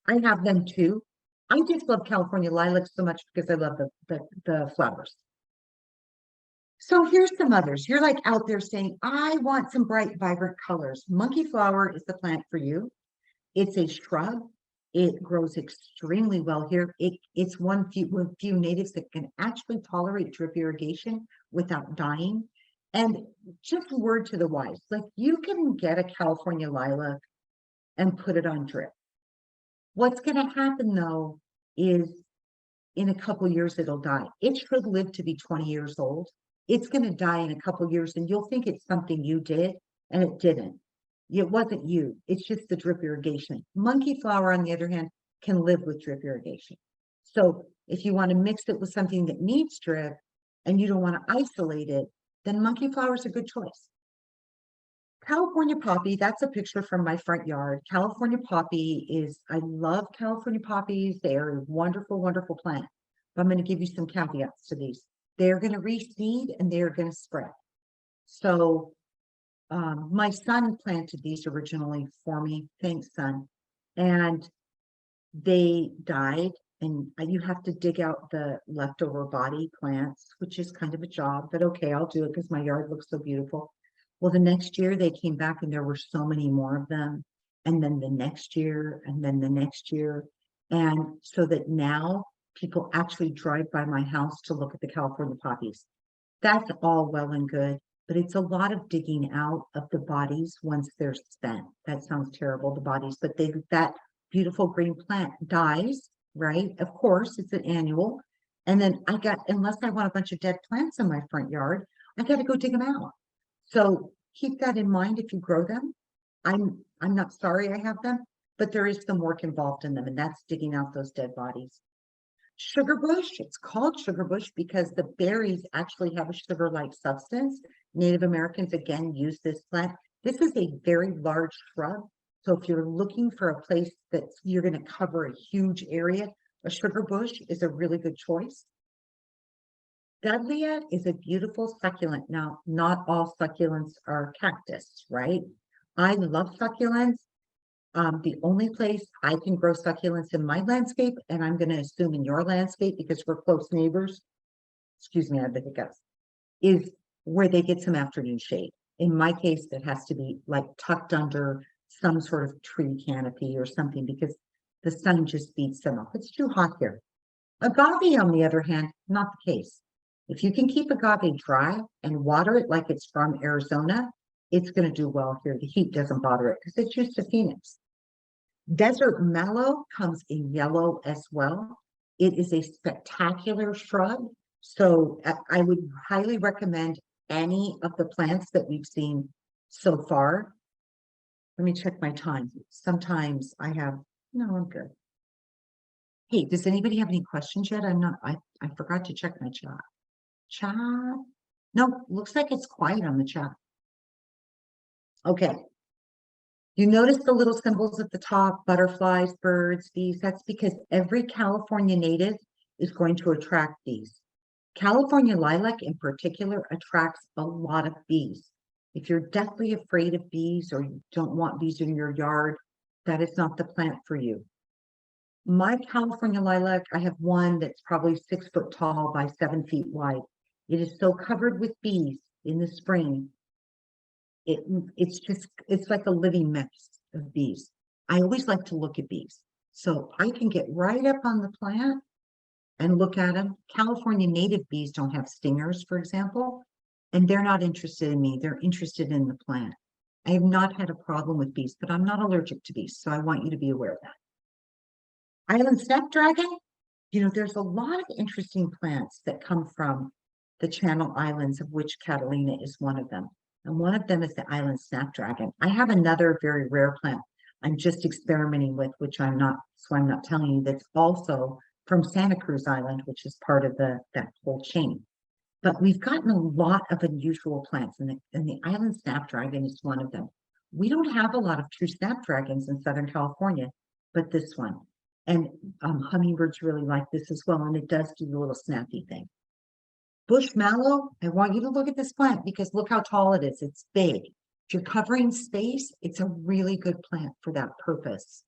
I have them too. I just love California lilacs so much because I love the flowers. So here's some others. You're like out there saying, I want some bright, vibrant colors. Monkey flower is the plant for you. It's a shrub. It grows extremely well here. It's one few natives that can actually tolerate drip irrigation without dying. And just a word to the wise, like you can get a California lilac and put it on drip. What's going to happen though is in a couple years it'll die. It should live to be 20 years old. It's going to die in a couple years and you'll think it's something you did and it didn't. It wasn't you. It's just the drip irrigation. Monkey flower, on the other hand, can live with drip irrigation. So if you want to mix it with something that needs drip and you don't want to isolate it, then monkey flower is a good choice. California poppy, that's a picture from my front yard. California poppy is, I love California poppies. They are a wonderful, wonderful plant. But I'm going to give you some caveats to these. They're going to reseed and they're going to spread. So my son planted these originally for me. Thanks, son. And they died and you have to dig out the leftover body plants, which is kind of a job, but okay, I'll do it because my yard looks so beautiful. Well, the next year they came back and there were so many more of them. And then the next year, and then the next year. And so that now people actually drive by my house to look at the California poppies. That's all well and good, but it's a lot of digging out of the bodies once they're spent. That sounds terrible, the bodies, but that beautiful green plant dies, right? Of course, it's an annual. And then unless I want a bunch of dead plants in my front yard, I got to go dig them out. So keep that in mind if you grow them. I'm not sorry I have them, but there is some work involved in them, and that's digging out those dead bodies. Sugar bush, it's called sugar bush because the berries actually have a sugar-like substance. Native Americans, again, use this plant. This is a very large shrub. So if you're looking for a place that you're going to cover a huge area, a sugar bush is a really good choice. Dudleya is a beautiful succulent. Now, not all succulents are cactus, right? I love succulents. The only place I can grow succulents in my landscape, and I'm going to assume in your landscape because we're close neighbors, excuse me, I have the hiccups, is where they get some afternoon shade. In my case, it has to be like tucked under some sort of tree canopy or something because the sun just beats them up. It's too hot here. Agave, on the other hand, not the case. If you can keep agave dry and water it like it's from Arizona, it's going to do well here. The heat doesn't bother it because it's used to Phoenix. Desert mallow comes in yellow as well. It is a spectacular shrub. So I would highly recommend any of the plants that we've seen so far. Let me check my time. Sometimes I have, no, I'm good. Hey, does anybody have any questions yet? I forgot to check my chat. Chat? No, looks like it's quiet on the chat. Okay. You notice the little symbols at the top, butterflies, birds, bees. That's because every California native is going to attract bees. California lilac in particular attracts a lot of bees. If you're deathly afraid of bees or you don't want bees in your yard, that is not the plant for you. My California lilac, I have one that's probably 6 foot tall by 7 feet wide. It is so covered with bees in the spring. It's like a living mess of bees. I always like to look at bees. So I can get right up on the plant and look at them. California native bees don't have stingers, for example, and they're not interested in me. They're interested in the plant. I have not had a problem with bees, but I'm not allergic to bees. So I want you to be aware of that. Island snapdragon, there's a lot of interesting plants that come from the Channel Islands, of which Catalina is one of them. And one of them is the island snapdragon. I have another very rare plant I'm just experimenting with, which I'm not telling you, that's also from Santa Cruz Island, which is part of that whole chain. But we've gotten a lot of unusual plants, and the island snapdragon is one of them. We don't have a lot of true snapdragons in Southern California, but this one. And hummingbirds really like this as well, and it does do the little snappy thing. Bush mallow, I want you to look at this plant because look how tall it is. It's big. If you're covering space, it's a really good plant for that purpose.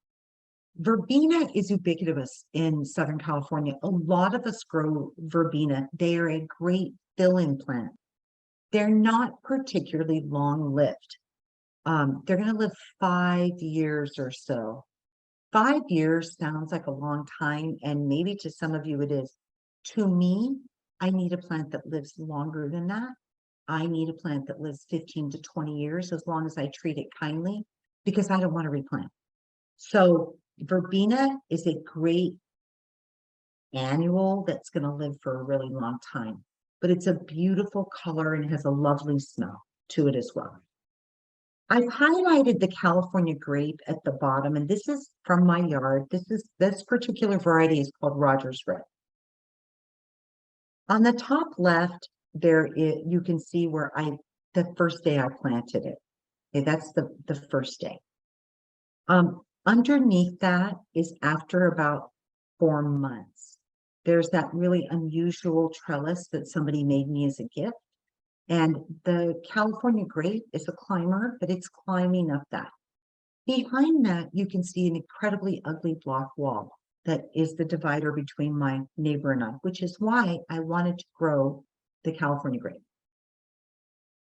Verbena is ubiquitous in Southern California. A lot of us grow verbena. They are a great fill-in plant. They're not particularly long-lived. They're going to live 5 years or so. 5 years sounds like a long time, and maybe to some of you it is. To me, I need a plant that lives longer than that. I need a plant that lives 15 to 20 years as long as I treat it kindly because I don't want to replant. So verbena is a great annual that's going to live for a really long time, but it's a beautiful color and has a lovely smell to it as well. I've highlighted the California grape at the bottom, and this is from my yard. This particular variety is called Rogers Red. On the top left, you can see where the first day I planted it. Okay, that's the first day. Underneath that is after about 4 months. There's that really unusual trellis that somebody made me as a gift. And the California grape is a climber, but it's climbing up that. Behind that, you can see an incredibly ugly block wall. that is the divider between my neighbor and I, which is why I wanted to grow the California grape.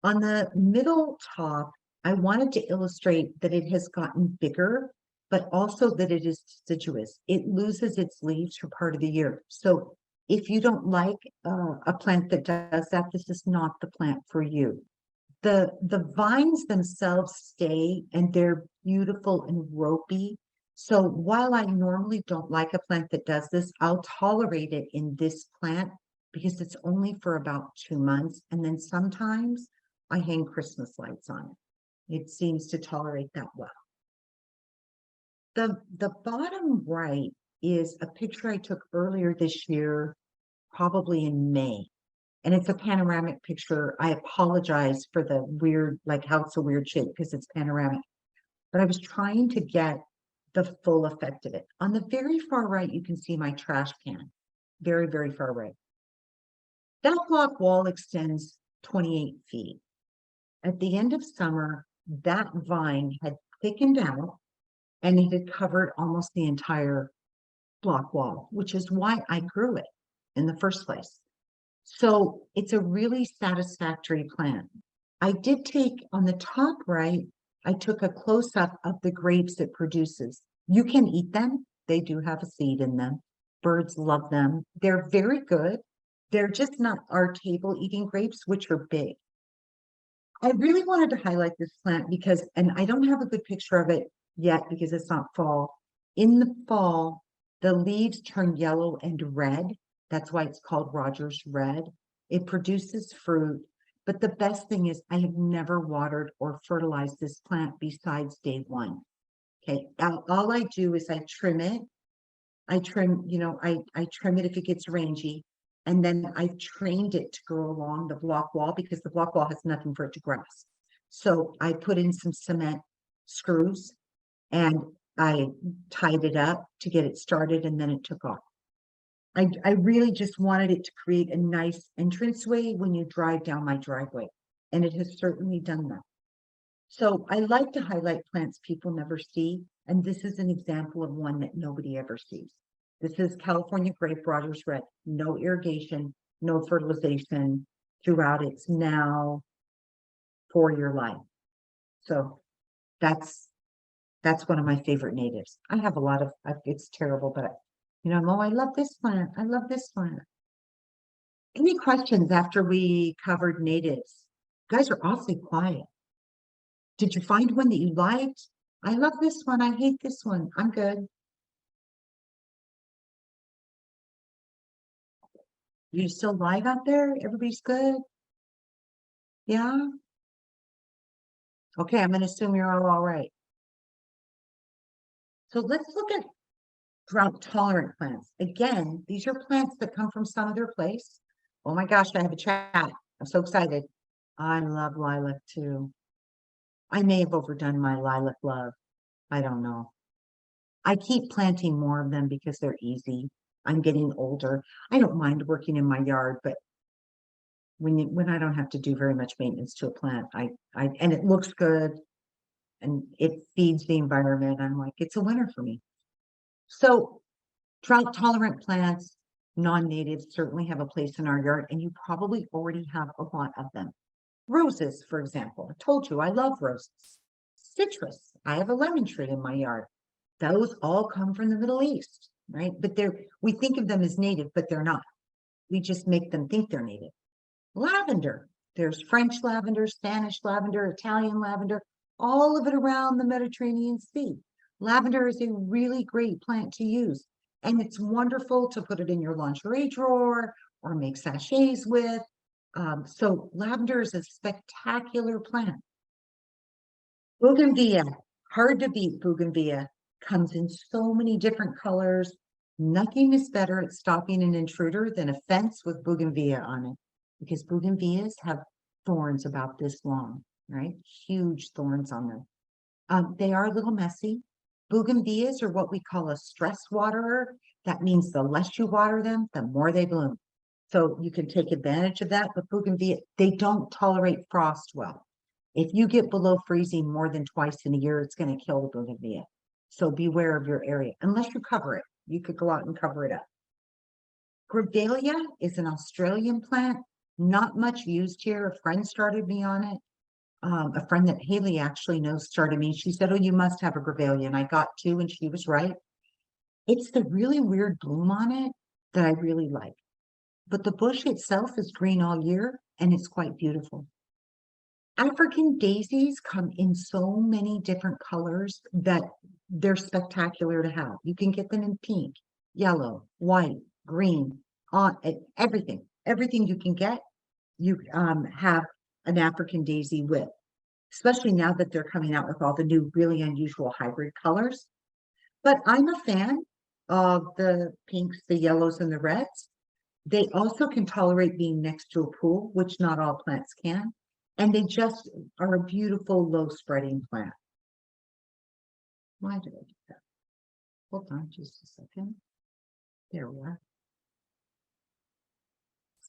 On the middle top, I wanted to illustrate that it has gotten bigger, but also that it is deciduous. It loses its leaves for part of the year. So if you don't like a plant that does that, this is not the plant for you. The vines themselves stay and they're beautiful and ropey. So while I normally don't like a plant that does this, I'll tolerate it in this plant because it's only for about 2 months. And then sometimes I hang Christmas lights on it. It seems to tolerate that well. The bottom right is a picture I took earlier this year, probably in May. And it's a panoramic picture. I apologize for the weird, like how it's a weird shape because it's panoramic. But I was trying to get the full effect of it. On the very far right, you can see my trash can. Very, very far right. That block wall extends 28 feet. At the end of summer, that vine had thickened out and it had covered almost the entire block wall, which is why I grew it in the first place. So it's a really satisfactory plant. I did take on the top right, I took a close-up of the grapes it produces. You can eat them. They do have a seed in them. Birds love them. They're very good. They're just not our table eating grapes, which are big. I really wanted to highlight this plant because, and I don't have a good picture of it yet because it's not fall. In the fall, the leaves turn yellow and red. That's why it's called Rogers Red. It produces fruit. But the best thing is I have never watered or fertilized this plant besides day one. Okay, all I do is I trim it. I trim, I trim it if it gets rangy. And then I've trained it to go along the block wall because the block wall has nothing for it to grasp. So I put in some cement screws and I tied it up to get it started and then it took off. I really just wanted it to create a nice entranceway when you drive down my driveway, and it has certainly done that. So I like to highlight plants people never see, and this is an example of one that nobody ever sees. This is California Grape Rogers Red, no irrigation, no fertilization throughout its now 4-year life. So that's one of my favorite natives. I have a lot of, it's terrible, but I love this plant. I love this plant. Any questions after we covered natives? You guys are awfully quiet. Did you find one that you liked? I love this one. I hate this one. I'm good. You still live out there? Everybody's good? Yeah? Okay, I'm going to assume you're all right. So let's look at drought tolerant plants. Again, these are plants that come from some other place. Oh my gosh, I have a chat. I'm so excited. I love lilac too. I may have overdone my lilac love. I don't know. I keep planting more of them because they're easy. I'm getting older. I don't mind working in my yard, but when I don't have to do very much maintenance to a plant, and it looks good and it feeds the environment, I'm like, it's a winner for me. So drought tolerant plants, non-natives certainly have a place in our yard, and you probably already have a lot of them. Roses, for example. I told you I love roses. Citrus. I have a lemon tree in my yard. Those all come from the Middle East, right? But we think of them as native, but they're not. We just make them think they're native. Lavender. There's French lavender, Spanish lavender, Italian lavender, all of it around the Mediterranean Sea. Lavender is a really great plant to use. And it's wonderful to put it in your lingerie drawer or make sachets with. So lavender is a spectacular plant. Bougainvillea, hard to beat bougainvillea, comes in so many different colors. Nothing is better at stopping an intruder than a fence with bougainvillea on it, because bougainvilleas have thorns about this long, right? Huge thorns on them. They are a little messy. Bougainvilleas are what we call a stress waterer. That means the less you water them, the more they bloom. So you can take advantage of that, but bougainvillea, they don't tolerate frost well. If you get below freezing more than twice in a year, it's going to kill the bougainvillea. So beware of your area, unless you cover it. You could go out and cover it up. Grevillea is an Australian plant, not much used here. A friend started me on it. A friend that Haley actually knows started me. She said, oh, you must have a grevillea. And I got two and she was right. It's the really weird bloom on it that I really like. But the bush itself is green all year and it's quite beautiful. African daisies come in so many different colors that they're spectacular to have. You can get them in pink, yellow, white, green, everything you can get, you have an African daisy with, especially now that they're coming out with all the new really unusual hybrid colors. But I'm a fan of the pinks, the yellows, and the reds. They also can tolerate being next to a pool, which not all plants can. And they just are a beautiful low spreading plant. Why did I do that? Hold on just a second. There we are.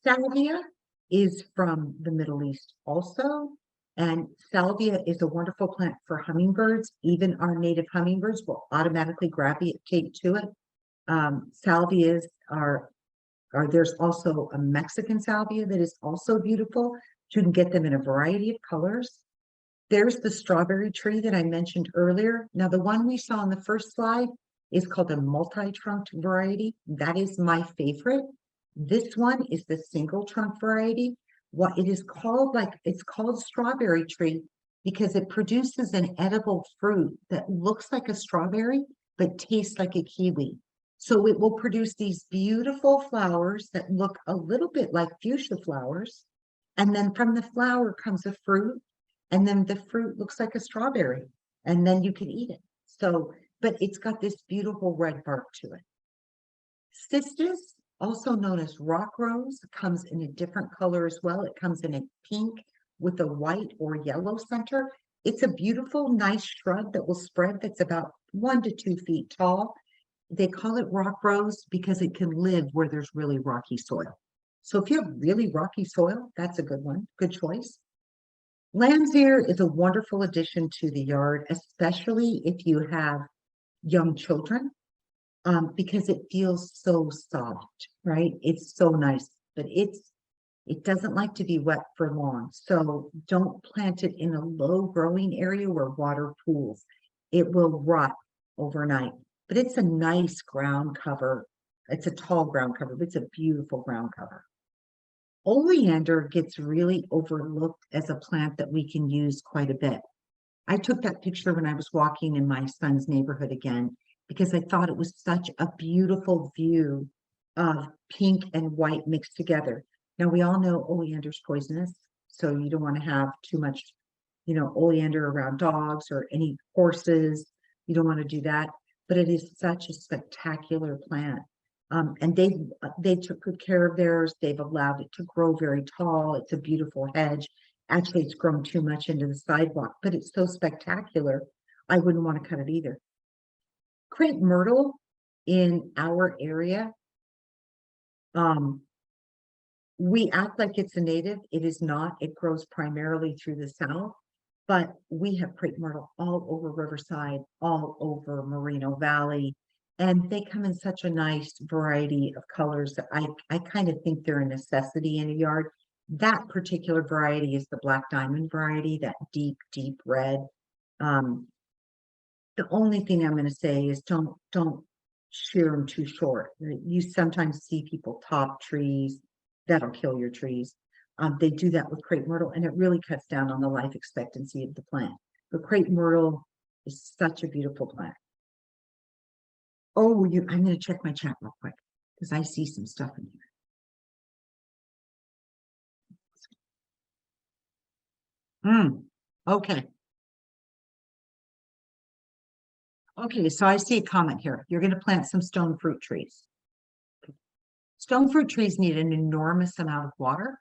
Salvia is from the Middle East also. And salvia is a wonderful plant for hummingbirds. Even our native hummingbirds will automatically gravitate to it. Salvias there's also a Mexican salvia that is also beautiful. You can get them in a variety of colors. There's the strawberry tree that I mentioned earlier. Now, the one we saw on the first slide is called a multi-trunked variety. That is my favorite. This one is the single trunk variety. What it is called, it's called strawberry tree because it produces an edible fruit that looks like a strawberry, but tastes like a kiwi. So it will produce these beautiful flowers that look a little bit like fuchsia flowers. And then from the flower comes a fruit, and then the fruit looks like a strawberry, and then you can eat it. So, but it's got this beautiful red bark to it. Cistus, also known as rock rose, comes in a different color as well. It comes in a pink with a white or yellow center. It's a beautiful, nice shrub that will spread that's about 1 to 2 feet tall. They call it rock rose because it can live where there's really rocky soil. So if you have really rocky soil, that's a good one, good choice. Lamb's-ear is a wonderful addition to the yard, especially if you have young children, because it feels so soft, right? It's so nice, but it doesn't like to be wet for long. So don't plant it in a low growing area where water pools. It will rot overnight, but it's a nice ground cover. It's a tall ground cover, but it's a beautiful ground cover. Oleander gets really overlooked as a plant that we can use quite a bit. I took that picture when I was walking in my son's neighborhood again, because I thought it was such a beautiful view of pink and white mixed together. Now, we all know oleander is poisonous, so you don't want to have too much, oleander around dogs or any horses. You don't want to do that, but it is such a spectacular plant. And they took good care of theirs. They've allowed it to grow very tall. It's a beautiful hedge. Actually, it's grown too much into the sidewalk, but it's so spectacular. I wouldn't want to cut it either. Crepe myrtle in our area, we act like it's a native. It is not. It grows primarily through the south, but we have crepe myrtle all over Riverside, all over Moreno Valley. And they come in such a nice variety of colors that I kind of think they're a necessity in a yard. That particular variety is the black diamond variety, that deep, deep red. The only thing I'm going to say is don't shear them too short. You sometimes see people top trees. That'll kill your trees. They do that with crepe myrtle, and it really cuts down on the life expectancy of the plant. But crepe myrtle is such a beautiful plant. Oh, I'm going to check my chat real quick because I see some stuff in here. Okay. Okay, so I see a comment here. You're going to plant some stone fruit trees. Stone fruit trees need an enormous amount of water.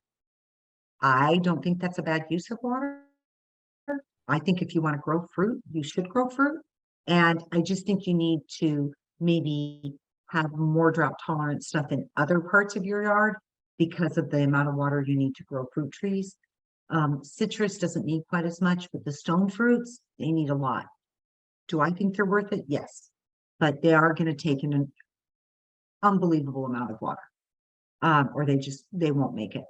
I don't think that's a bad use of water. I think if you want to grow fruit, you should grow fruit. And I just think you need to maybe have more drought tolerant stuff in other parts of your yard because of the amount of water you need to grow fruit trees. Citrus doesn't need quite as much, but the stone fruits, they need a lot. Do I think they're worth it? Yes, but they are going to take unbelievable amount of water. Or they won't make it.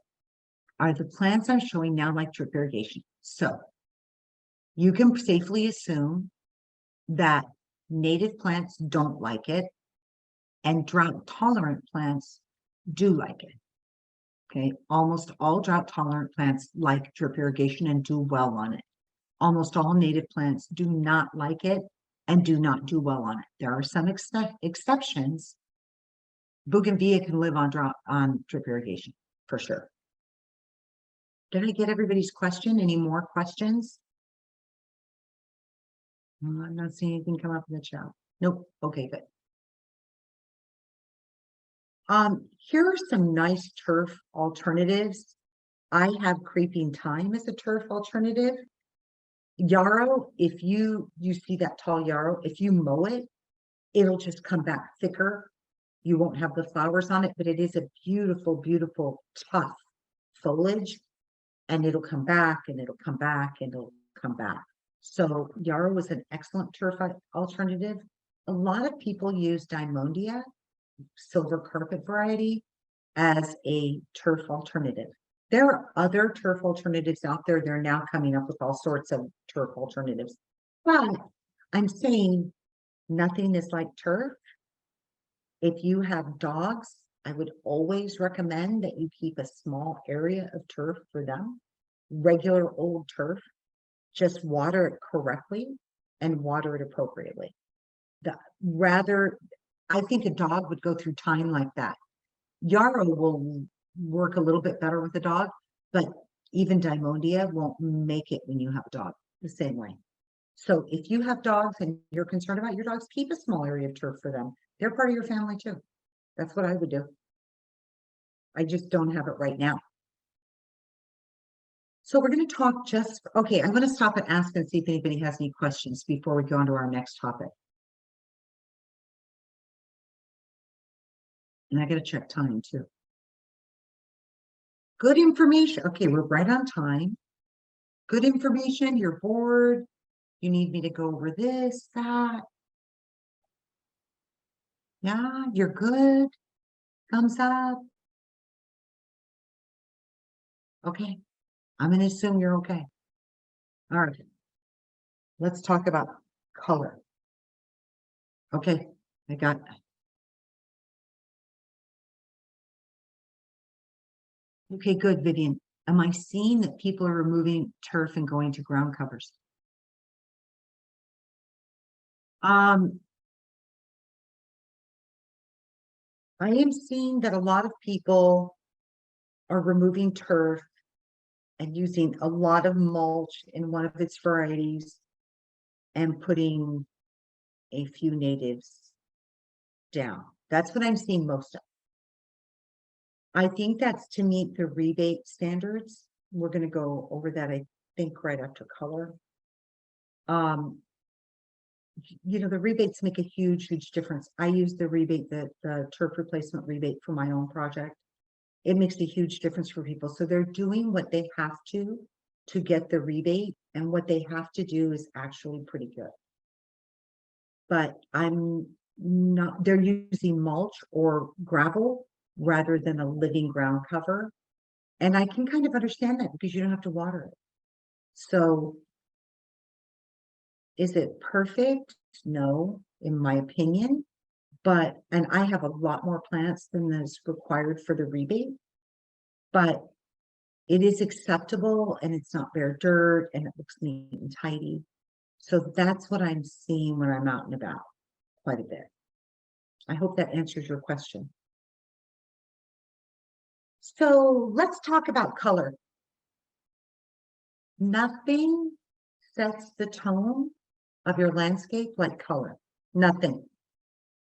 Are the plants I'm showing now like drip irrigation? So you can safely assume that native plants don't like it and drought tolerant plants do like it. Okay, almost all drought tolerant plants like drip irrigation and do well on it. Almost all native plants do not like it and do not do well on it. There are some exceptions. Bougainvillea can live on drip irrigation for sure. Did I get everybody's question? Any more questions? I'm not seeing anything come up in the chat. Nope. Okay, good. Here are some nice turf alternatives. I have creeping thyme as a turf alternative. Yarrow, if you see that tall yarrow, if you mow it, it'll just come back thicker. You won't have the flowers on it, but it is a beautiful, beautiful, tough foliage. And it'll come back and it'll come back and it'll come back. So yarrow is an excellent turf alternative. A lot of people use Diamondia, silver carpet variety, as a turf alternative. There are other turf alternatives out there. They're now coming up with all sorts of turf alternatives. But I'm saying nothing is like turf. If you have dogs, I would always recommend that you keep a small area of turf for them. Regular old turf. Just water it correctly and water it appropriately. I think a dog would go through time like that. Yarrow will work a little bit better with a dog, but even Diamondia won't make it when you have a dog the same way. So if you have dogs and you're concerned about your dogs, keep a small area of turf for them. They're part of your family too. That's what I would do. I just don't have it right now. So we're going to talk okay, I'm going to stop and ask and see if anybody has any questions before we go on to our next topic. And I got to check time too. Good information. Okay, we're right on time. Good information. You're bored. You need me to go over this, that. Yeah, you're good. Thumbs up. Okay, I'm going to assume you're okay. All right. Let's talk about color. Okay, I got that. Okay, good, Vivian. Am I seeing that people are removing turf and going to ground covers? I am seeing that a lot of people are removing turf and using a lot of mulch in one of its varieties and putting a few natives down. That's what I'm seeing most of. I think that's to meet the rebate standards. We're going to go over that, I think, right after color. You know, the rebates make a huge, huge difference. I use the rebate, the turf replacement rebate for my own project. It makes a huge difference for people. So they're doing what they have to get the rebate, and what they have to do is actually pretty good. But they're using mulch or gravel rather than a living ground cover. And I can kind of understand that because you don't have to water it. So is it perfect? No, in my opinion. And I have a lot more plants than is required for the rebate, but it is acceptable and it's not bare dirt and it looks neat and tidy. So that's what I'm seeing when I'm out and about quite a bit. I hope that answers your question. So let's talk about color. Nothing sets the tone of your landscape like color. Nothing.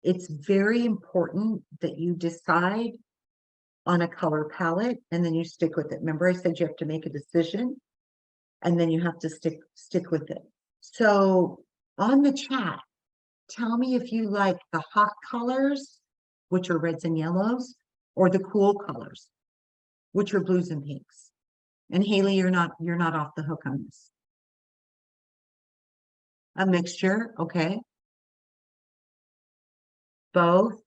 It's very important that you decide on a color palette and then you stick with it. Remember, I said you have to make a decision and then you have to stick with it. So on the chat, tell me if you like the hot colors, which are reds and yellows, or the cool colors, which are blues and pinks. And Haley, you're not off the hook on this. A mixture, okay. Both.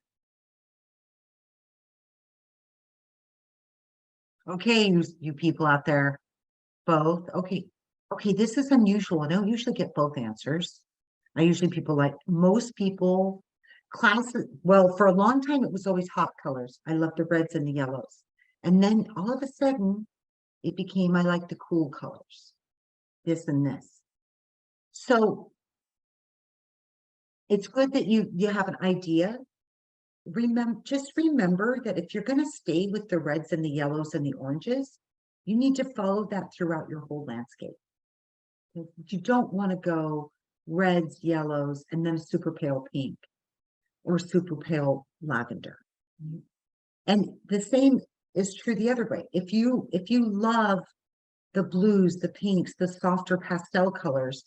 Okay, you people out there, both. Okay. Okay, this is unusual. I don't usually get both answers. I usually most people classes. Well, for a long time, it was always hot colors. I love the reds and the yellows. And then all of a sudden, it became, I like the cool colors, this and this. So it's good that you have an idea. Just remember that if you're going to stay with the reds and the yellows and the oranges, you need to follow that throughout your whole landscape. You don't want to go reds, yellows, and then a super pale pink or super pale lavender. And the same is true the other way. If you love the blues, the pinks, the softer pastel colors,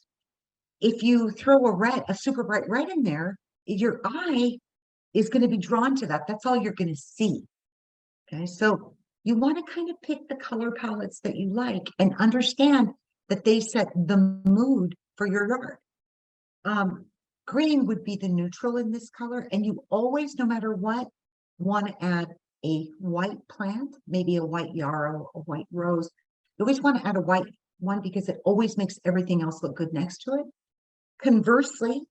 if you throw a super bright red in there, your eye is going to be drawn to that. That's all you're going to see. Okay, so you want to kind of pick the color palettes that you like and understand that they set the mood for your yard. Green would be the neutral in this color, and you always, no matter what, want to add a white plant, maybe a white yarrow, a white rose. You always want to add a white one because it always makes everything else look good next to it. Conversely,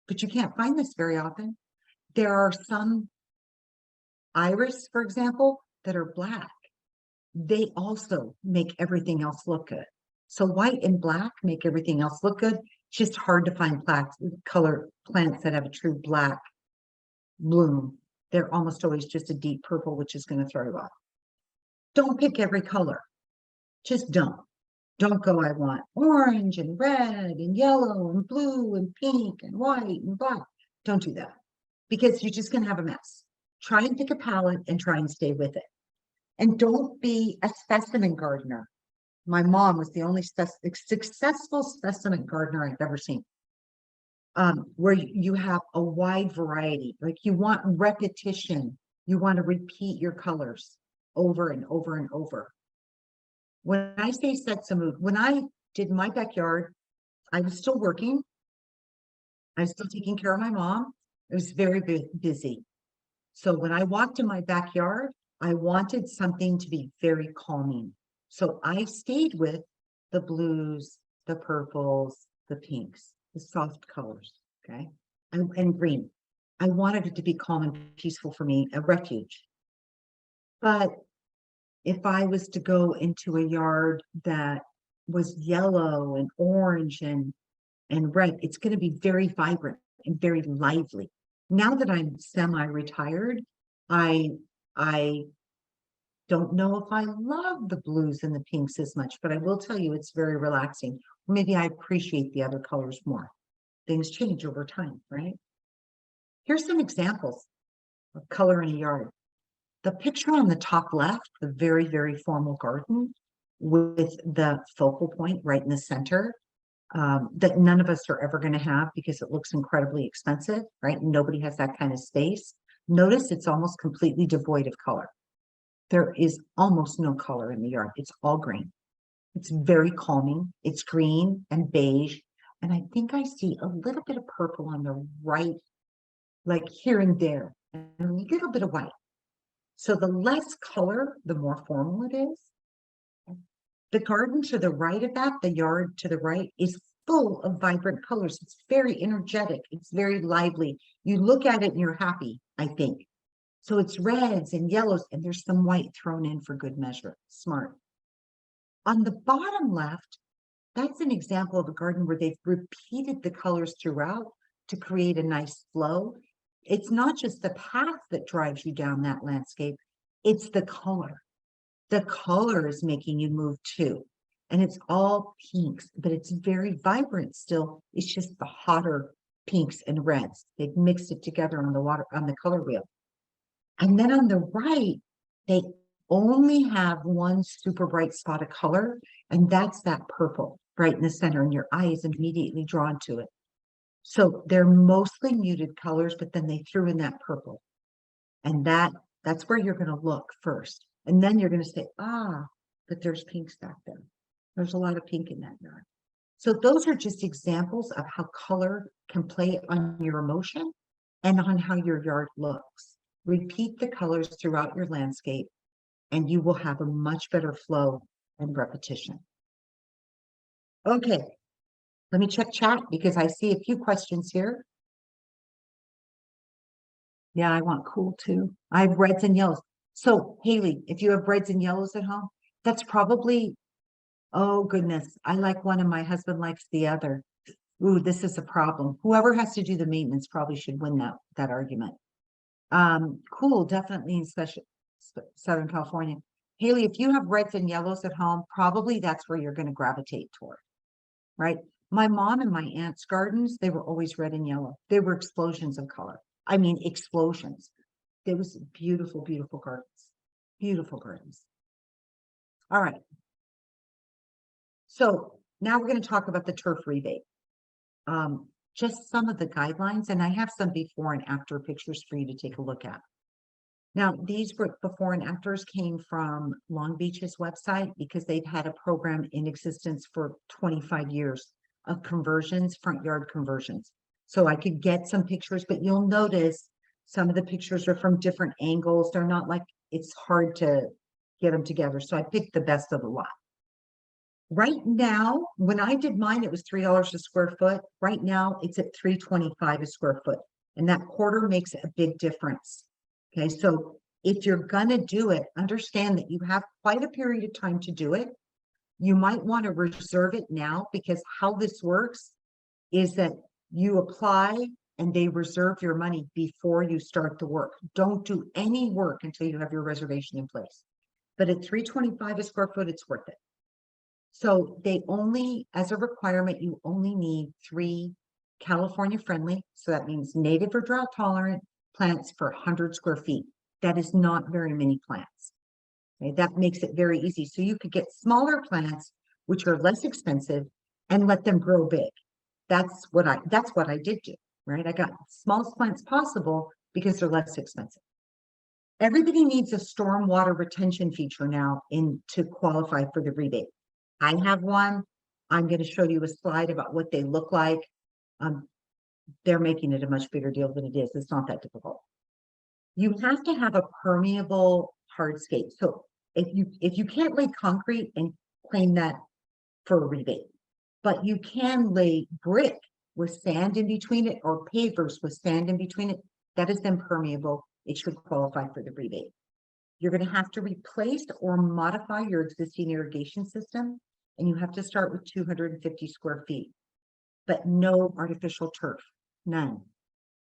but you can't find this very often, there are some iris, for example, that are black. They also make everything else look good. So white and black make everything else look good. It's just hard to find plants that have a true black bloom. They're almost always just a deep purple, which is going to throw you off. Don't pick every color. Just don't. Don't go, I want orange and red and yellow and blue and pink and white and black. Don't do that because you're just going to have a mess. Try and pick a palette and try and stay with it. And don't be a specimen gardener. My mom was the only successful specimen gardener I've ever seen. Where you have a wide variety, like you want repetition. You want to repeat your colors over and over and over. When I say set some mood, when I did my backyard, I was still working. I was still taking care of my mom. I was very busy. So when I walked in my backyard, I wanted something to be very calming. So I stayed with the blues, the purples, the pinks, the soft colors, okay? And green. I wanted it to be calm and peaceful for me, a refuge. But if I was to go into a yard that was yellow and orange and red, it's going to be very vibrant and very lively. Now that I'm semi-retired, I don't know if I love the blues and the pinks as much, but I will tell you it's very relaxing. Maybe I appreciate the other colors more. Things change over time, right? Here's some examples of color in a yard. The picture on the top left, the very, very formal garden with the focal point right in the center, that none of us are ever going to have because it looks incredibly expensive, right? Nobody has that kind of space. Notice it's almost completely devoid of color. There is almost no color in the yard. It's all green. It's very calming. It's green and beige. And I think I see a little bit of purple on the right, like here and there, and a little bit of white. So the less color, the more formal it is. The garden to the right of that, the yard to the right, is full of vibrant colors. It's very energetic. It's very lively. You look at it and you're happy, I think. So it's reds and yellows, and there's some white thrown in for good measure. Smart. On the bottom left, that's an example of a garden where they've repeated the colors throughout to create a nice flow. It's not just the path that drives you down that landscape, it's the color. The color is making you move too. And it's all pinks, but it's very vibrant still. It's just the hotter pinks and reds. They've mixed it together on the color wheel. And then on the right, they only have one super bright spot of color, and that's that purple right in the center, and your eye is immediately drawn to it. So they're mostly muted colors, but then they threw in that purple. And that's where you're going to look first. And then you're going to say, but there's pinks back there. There's a lot of pink in that yard. So those are just examples of how color can play on your emotion and on how your yard looks. Repeat the colors throughout your landscape. and you will have a much better flow and repetition. Okay, let me check chat because I see a few questions here. Yeah, I want cool too. I have reds and yellows. So Haley, if you have reds and yellows at home, that's probably, oh goodness, I like one and my husband likes the other. Ooh, this is a problem. Whoever has to do the maintenance probably should win that argument. Cool, definitely in Southern California. Haley, if you have reds and yellows at home, probably that's where you're going to gravitate toward, right? My mom and my aunt's gardens, they were always red and yellow. They were explosions of color. I mean, explosions. It was beautiful, beautiful gardens. Beautiful gardens. All right. So now we're going to talk about the turf rebate. Just some of the guidelines, and I have some before and after pictures for you to take a look at. Now, these before and afters came from Long Beach's website because they've had a program in existence for 25 years of conversions, front yard conversions. So I could get some pictures, but you'll notice some of the pictures are from different angles. They're not like, it's hard to get them together. So I picked the best of the lot. Right now, when I did mine, it was $3 a square foot. Right now, it's at $3.25 a square foot. And that quarter makes a big difference. Okay, so if you're gonna do it, understand that you have quite a period of time to do it. You might want to reserve it now because how this works is that you apply and they reserve your money before you start the work. Don't do any work until you have your reservation in place. But at $3.25 a square foot, it's worth it. So they only, as a requirement, you only need 3 California friendly. So that means native or drought tolerant plants for 100 square feet. That is not very many plants. Okay, that makes it very easy. So you could get smaller plants, which are less expensive, and let them grow big. That's what I did do, right? I got smallest plants possible because they're less expensive. Everybody needs a stormwater retention feature now to qualify for the rebate. I have one. I'm going to show you a slide about what they look like. They're making it a much bigger deal than it is. It's not that difficult. You have to have a permeable hardscape. So if you can't lay concrete and claim that for a rebate, but you can lay brick with sand in between it or pavers with sand in between it, that is then permeable. It should qualify for the rebate. You're going to have to replace or modify your existing irrigation system, and you have to start with 250 square feet, but no artificial turf, none.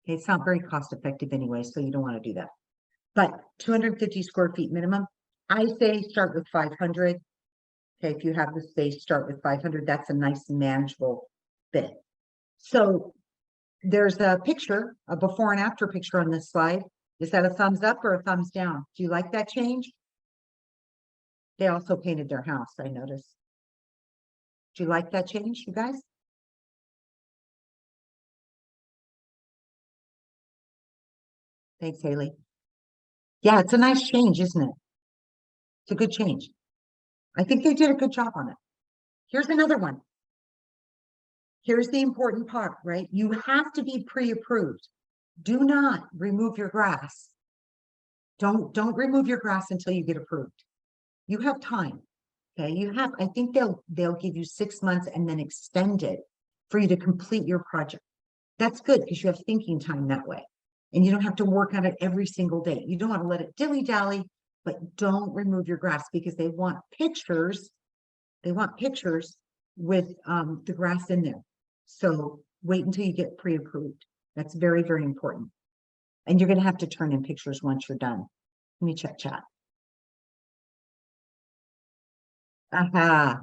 Okay, it's not very cost effective anyway, so you don't want to do that. But 250 square feet minimum, I say start with 500. Okay, if you have the space, start with 500. That's a nice manageable bit. So there's a picture, a before and after picture on this slide. Is that a thumbs up or a thumbs down? Do you like that change? They also painted their house, I noticed. Do you like that change, you guys? Thanks, Haley. Yeah, it's a nice change, isn't it? It's a good change. I think they did a good job on it. Here's another one. Here's the important part, right? You have to be pre-approved. Do not remove your grass. Don't remove your grass until you get approved. You have time. Okay, you have, I think they'll give you 6 months and then extend it for you to complete your project. That's good because you have thinking time that way. And you don't have to work on it every single day. You don't want to let it dilly-dally, but don't remove your grass because they want pictures. They want pictures with the grass in there. So wait until you get pre-approved. That's very, very important. And you're going to have to turn in pictures once you're done. Let me check chat. Aha.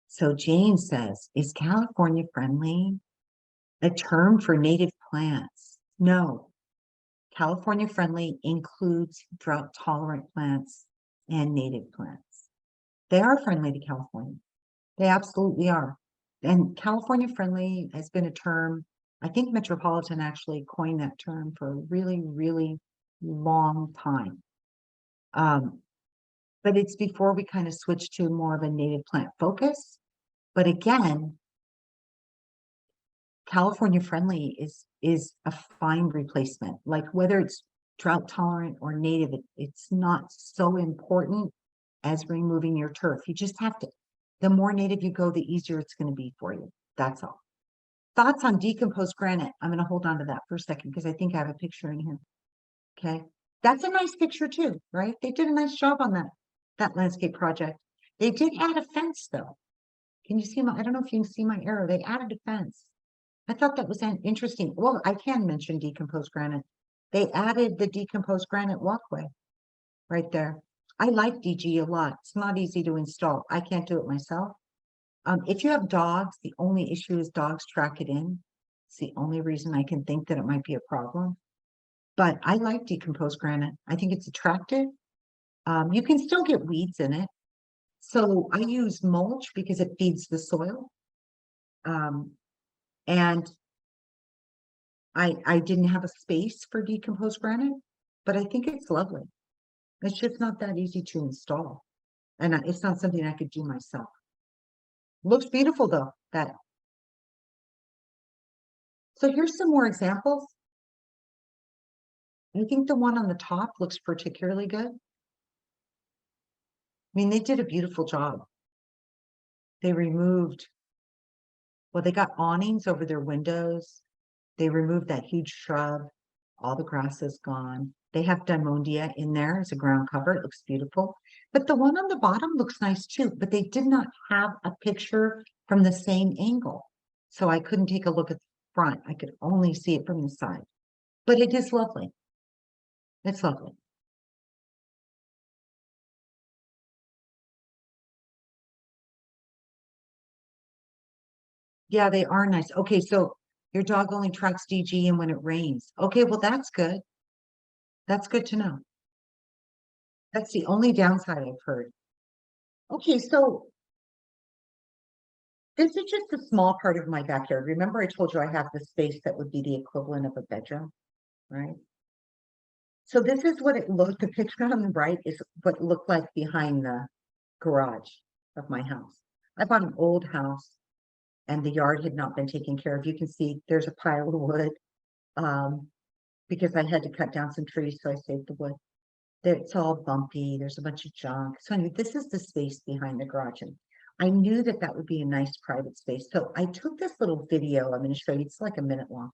So Jane says, is California friendly a term for native plants? No. California friendly includes drought tolerant plants and native plants. They are friendly to California. They absolutely are. And California friendly has been a term, I think Metropolitan actually coined that term for a really, really long time. But it's before we kind of switched to more of a native plant focus. But again, California friendly is a fine replacement. Like whether it's drought tolerant or native. It's not so important as removing your turf. You just have to, the more native you go, the easier it's going to be for you. That's all. Thoughts on decomposed granite? I'm going to hold on to that for a second because I think I have a picture in here. Okay. That's a nice picture too, right? They did a nice job on that landscape project. They did add a fence though. Can you see my, I don't know if you can see my arrow. They added a fence. I thought that was an interesting. Well, I can mention decomposed granite. They added the decomposed granite walkway right there. I like DG a lot. It's not easy to install. I can't do it myself. If you have dogs, the only issue is dogs track it in. It's the only reason I can think that it might be a problem. But I like decomposed granite. I think it's attractive. You can still get weeds in it. So I use mulch because it feeds the soil. And I didn't have a space for decomposed granite, but I think it's lovely. It's just not that easy to install. And it's not something I could do myself. Looks beautiful though, that. So here's some more examples. I think the one on the top looks particularly good. I mean, they did a beautiful job. They removed, well, they got awnings over their windows. They removed that huge shrub. All the grass is gone. They have Diamondia in there as a ground cover. It looks beautiful. But the one on the bottom looks nice too, but they did not have a picture from the same angle. So I couldn't take a look at the front. I could only see it from the side. But it is lovely. It's lovely. Yeah, they are nice. Okay, so your dog only tracks DG in when it rains. Okay, well, that's good. That's good to know. That's the only downside I've heard. Okay, so this is just a small part of my backyard. Remember, I told you I have the space that would be the equivalent of a bedroom, right? So this is what it looked, the picture on the right is what it looked like behind the garage of my house. I bought an old house and the yard had not been taken care of. You can see there's a pile of wood because I had to cut down some trees, so I saved the wood. It's all bumpy. There's a bunch of junk. So anyway, this is the space behind the garage. And I knew that that would be a nice private space. So I took this little video. I'm going to show you. It's like a minute long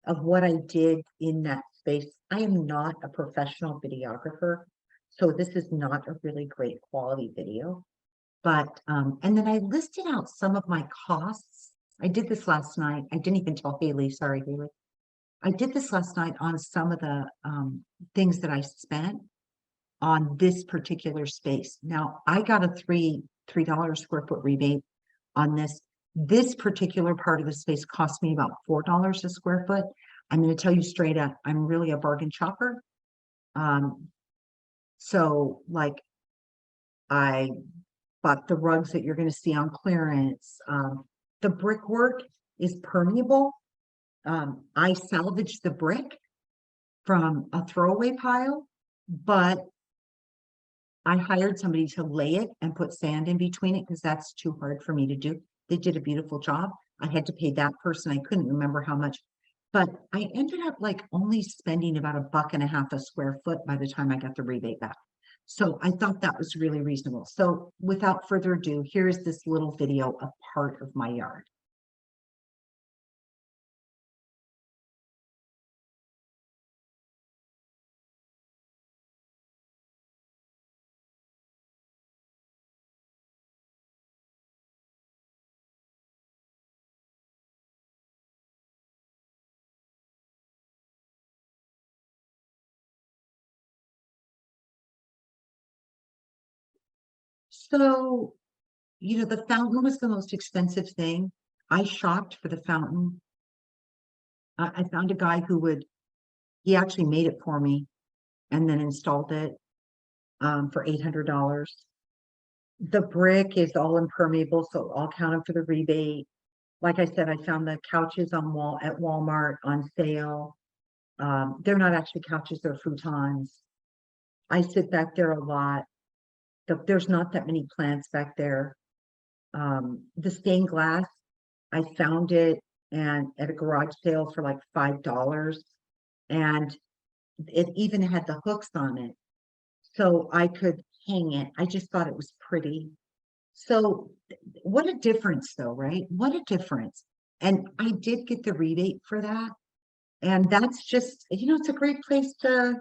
of what I did in that space. I am not a professional videographer, so this is not a really great quality video. But, and then I listed out some of my costs. I did this last night. I didn't even tell Haley. Sorry, Haley. I did this last night on some of the things that I spent on this particular space. Now, I got a $3 square foot rebate on this. This particular part of the space cost me about $4 a square foot. I'm going to tell you straight up, I'm really a bargain shopper. So like I bought the rugs that you're going to see on clearance. The brickwork is permeable. I salvaged the brick from a throwaway pile, but I hired somebody to lay it and put sand in between it because that's too hard for me to do. They did a beautiful job. I had to pay that person. I couldn't remember how much, but I ended up like only spending about $1.50 a square foot by the time I got the rebate back. So I thought that was really reasonable. So without further ado, here's this little video of part of my yard. So, you know, the fountain was the most expensive thing. I shopped for the fountain. I found a guy who would, he actually made it for me and then installed it for $800. The brick is all impermeable, so I'll count them for the rebate. Like I said, I found the couches on at Walmart on sale. They're not actually couches, they're futons. I sit back there a lot. There's not that many plants back there. The stained glass, I found it and at a garage sale for like $5. And it even had the hooks on it, so I could hang it. I just thought it was pretty. So what a difference though, right? What a difference. And I did get the rebate for that. And that's just, it's a great place to,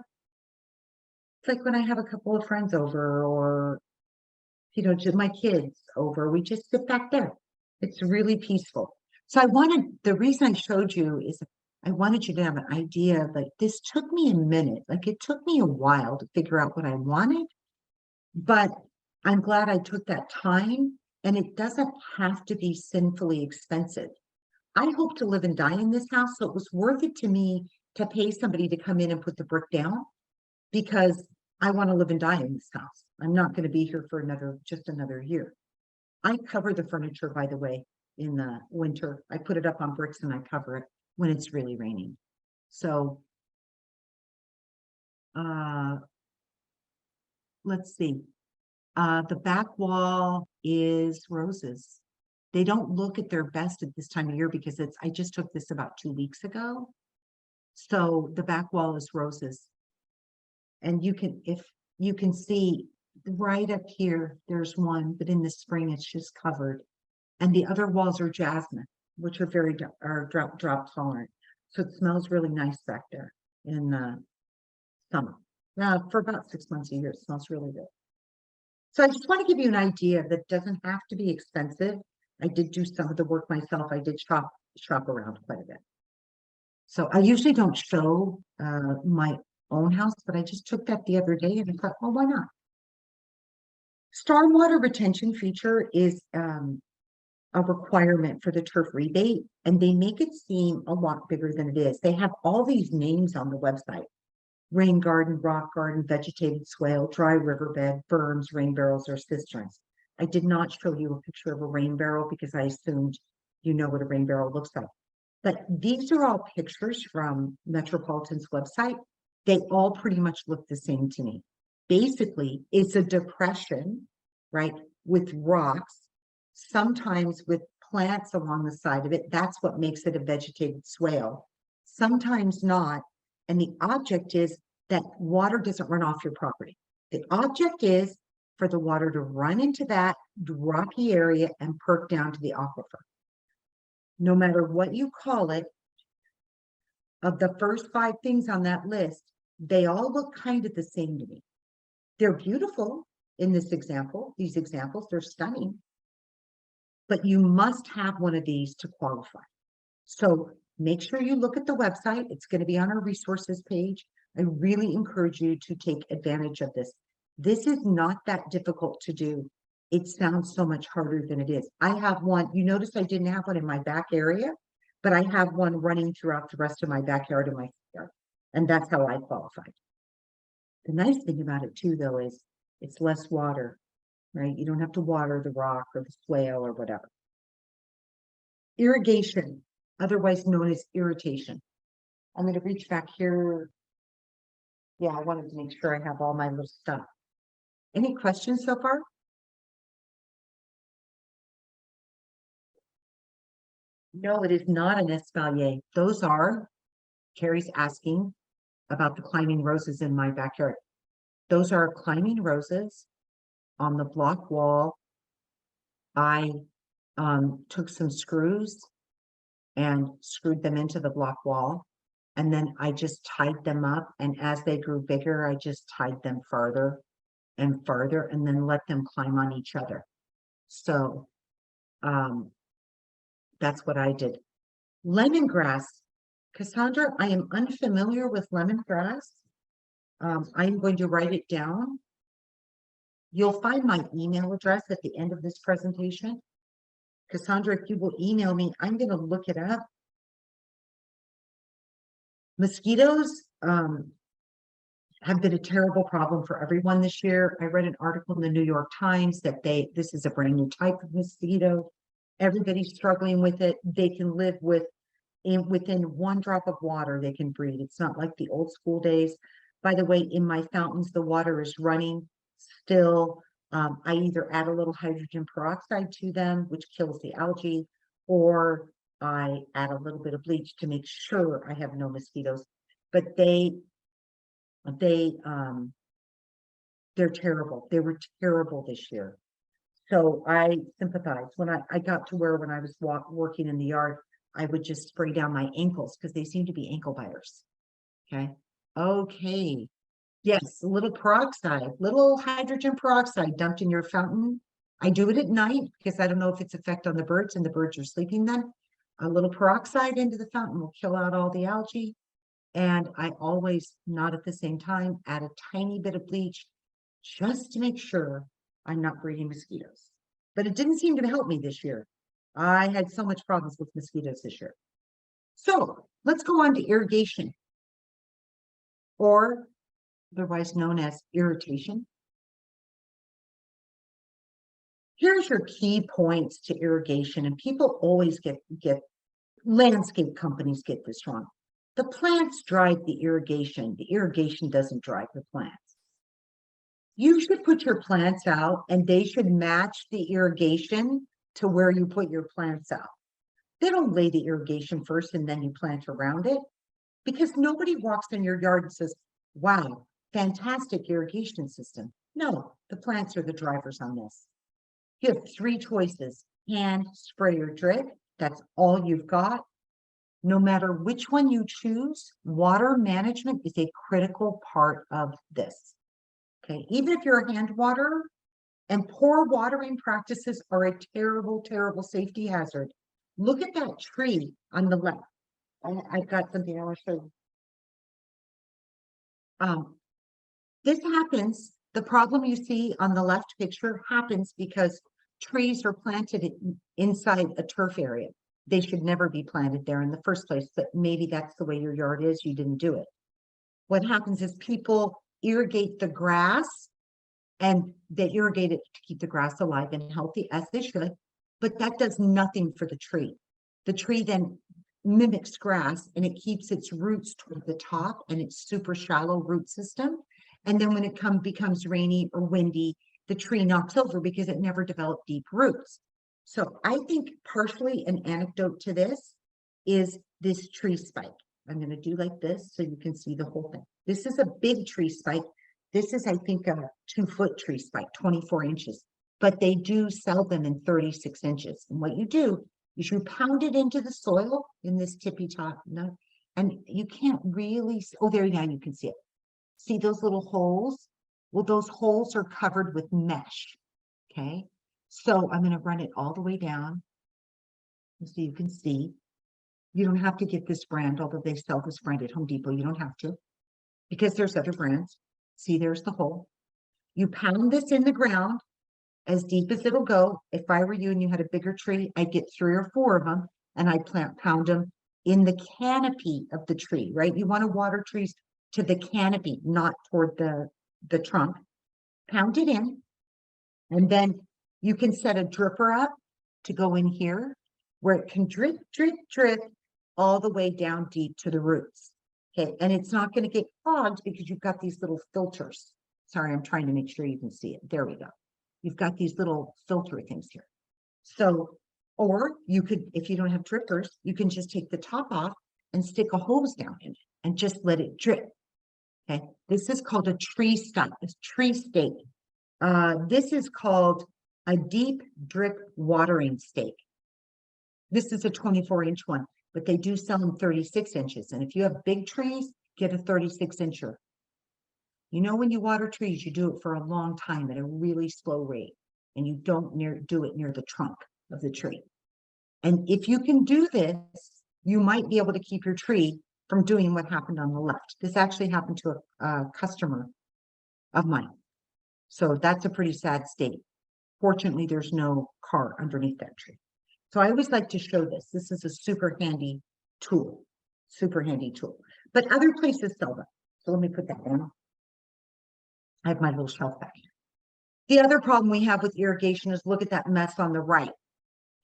it's like when I have a couple of friends over or, just my kids over, we just sit back there. It's really peaceful. So the reason I showed you is I wanted you to have an idea, like this took me a minute, like it took me a while to figure out what I wanted, but I'm glad I took that time, and it doesn't have to be sinfully expensive. I hope to live and die in this house, so it was worth it to me to pay somebody to come in and put the brick down because I want to live and die in this house. I'm not going to be here for just another year. I cover the furniture, by the way, in the winter. I put it up on bricks and I cover it when it's really raining. So, let's see. The back wall is roses. They don't look at their best at this time of year because I just took this about 2 weeks ago. So the back wall is roses. And if you can see right up here, there's one, but in the spring it's just covered. And the other walls are jasmine, which are drop tolerant. So it smells really nice back there in the summer. Now for about 6 months a year, it smells really good. So I just want to give you an idea that doesn't have to be expensive. I did do some of the work myself. I did shop around quite a bit. So I usually don't show my own house, but I just took that the other day and I thought, well, why not? Stormwater retention feature is a requirement for the turf rebate, and they make it seem a lot bigger than it is. They have all these names on the website: rain garden, rock garden, vegetated swale, dry riverbed, berms, rain barrels, or cisterns. I did not show you a picture of a rain barrel because I assumed you know what a rain barrel looks like. But these are all pictures from Metropolitan's website. They all pretty much look the same to me. Basically, it's a depression, right, with rocks, sometimes with plants along the side of it. That's what makes it a vegetated swale. Sometimes not. And the object is that water doesn't run off your property. The object is for the water to run into that rocky area and perk down to the aquifer. No matter what you call it, of the first 5 things on that list, they all look kind of the same to me. They're beautiful in these examples, they're stunning, but you must have one of these to qualify. So make sure you look at the website. It's going to be on our resources page. I really encourage you to take advantage of this. This is not that difficult to do. It sounds so much harder than it is. I have one, you notice I didn't have one in my back area, but I have one running throughout the rest of my backyard and my yard. And that's how I qualified. The nice thing about it too, though, is it's less water, right? You don't have to water the rock or the swale or whatever. Irrigation, otherwise known as irritation. I'm going to reach back here. Yeah, I wanted to make sure I have all my little stuff. Any questions so far? No, it is not an espalier. Those are, Carrie's asking about the climbing roses in my backyard. Those are climbing roses on the block wall. I took some screws and screwed them into the block wall. And then I just tied them up. And as they grew bigger, I just tied them farther and farther and then let them climb on each other. So that's what I did. Lemongrass. Cassandra, I am unfamiliar with lemongrass. I'm going to write it down. You'll find my email address at the end of this presentation. Cassandra, if you will email me, I'm going to look it up. Mosquitoes have been a terrible problem for everyone this year. I read an article in the New York Times that this is a brand new type of mosquito. Everybody's struggling with it. They can live within 1 drop of water, they can breed. It's not like the old school days. By the way, in my fountains, the water is running still. I either add a little hydrogen peroxide to them, which kills the algae, or I add a little bit of bleach to make sure I have no mosquitoes. But They, they're terrible. They were terrible this year. So I sympathize. When I got to where when I was working in the yard, I would just spray down my ankles because they seem to be ankle biters. Okay. Okay. Yes, a little peroxide, little hydrogen peroxide dumped in your fountain. I do it at night because I don't know if it's effect on the birds and the birds are sleeping then. A little peroxide into the fountain will kill out all the algae. And I always, not at the same time, add a tiny bit of bleach just to make sure I'm not breeding mosquitoes. But it didn't seem to help me this year. I had so much problems with mosquitoes this year. So let's go on to irrigation, or otherwise known as irritation. Here's your key points to irrigation, and people always get landscape companies get this wrong. The plants drive the irrigation doesn't drive the plants. You should put your plants out and they should match the irrigation to where you put your plants out. They don't lay the irrigation first and then you plant around it, because nobody walks in your yard and says, wow, fantastic irrigation system. No, the plants are the drivers on this. You have three choices: hand, spray, or drip. That's all you've got. No matter which one you choose, water management is a critical part of this. Okay, even if you're a hand waterer, and poor watering practices are a terrible, terrible safety hazard. Look at that tree on the left. I've got something I want to show you. This happens, the problem you see on the left picture happens because trees are planted inside a turf area. They should never be planted there in the first place, but maybe that's the way your yard is, you didn't do it. What happens is people irrigate the grass, and they irrigate it to keep the grass alive and healthy, as they should, but that does nothing for the tree. The tree then mimics grass and it keeps its roots toward the top and its super shallow root system. And then when it becomes rainy or windy, the tree knocks over because it never developed deep roots. So I think partially an anecdote to this is this tree spike. I'm going to do like this so you can see the whole thing. This is a big tree spike. This is, I think, a 2-foot tree spike, 24 inches, but they do sell them in 36 inches. And what you do is you pound it into the soil in this tippy top, and you can't really, oh, there now you can see it. See those little holes? Well, those holes are covered with mesh, okay? So I'm going to run it all the way down so you can see. You don't have to get this brand, although they sell this brand at Home Depot. You don't have to, because there's other brands. See, there's the hole. You pound this in the ground as deep as it'll go. If I were you and you had a bigger tree, I'd get 3 or 4 of them and I'd pound them in the canopy of the tree, right? You want to water trees to the canopy, not toward the trunk. Pound it in, and then you can set a dripper up to go in here where it can drip, drip, drip all the way down deep to the roots. Okay, and it's not going to get clogged because you've got these little filters. Sorry, I'm trying to make sure you can see it. There we go. You've got these little filter things here. So, or you could, if you don't have drippers, you can just take the top off and stick a hose down in it and just let it drip. Okay, this is called a tree stake. This is called a deep drip watering stake. This is a 24-inch one, but they do sell them 36 inches. And if you have big trees, get a 36-incher. You know, when you water trees, you do it for a long time at a really slow rate, and you don't do it near the trunk of the tree. And if you can do this, you might be able to keep your tree from doing what happened on the left. This actually happened to a customer of mine. So that's a pretty sad state. Fortunately, there's no car underneath that tree. So I always like to show this. This is a super handy tool, but other places sell them. So let me put that down. I have my little shelf back here. The other problem we have with irrigation is, look at that mess on the right.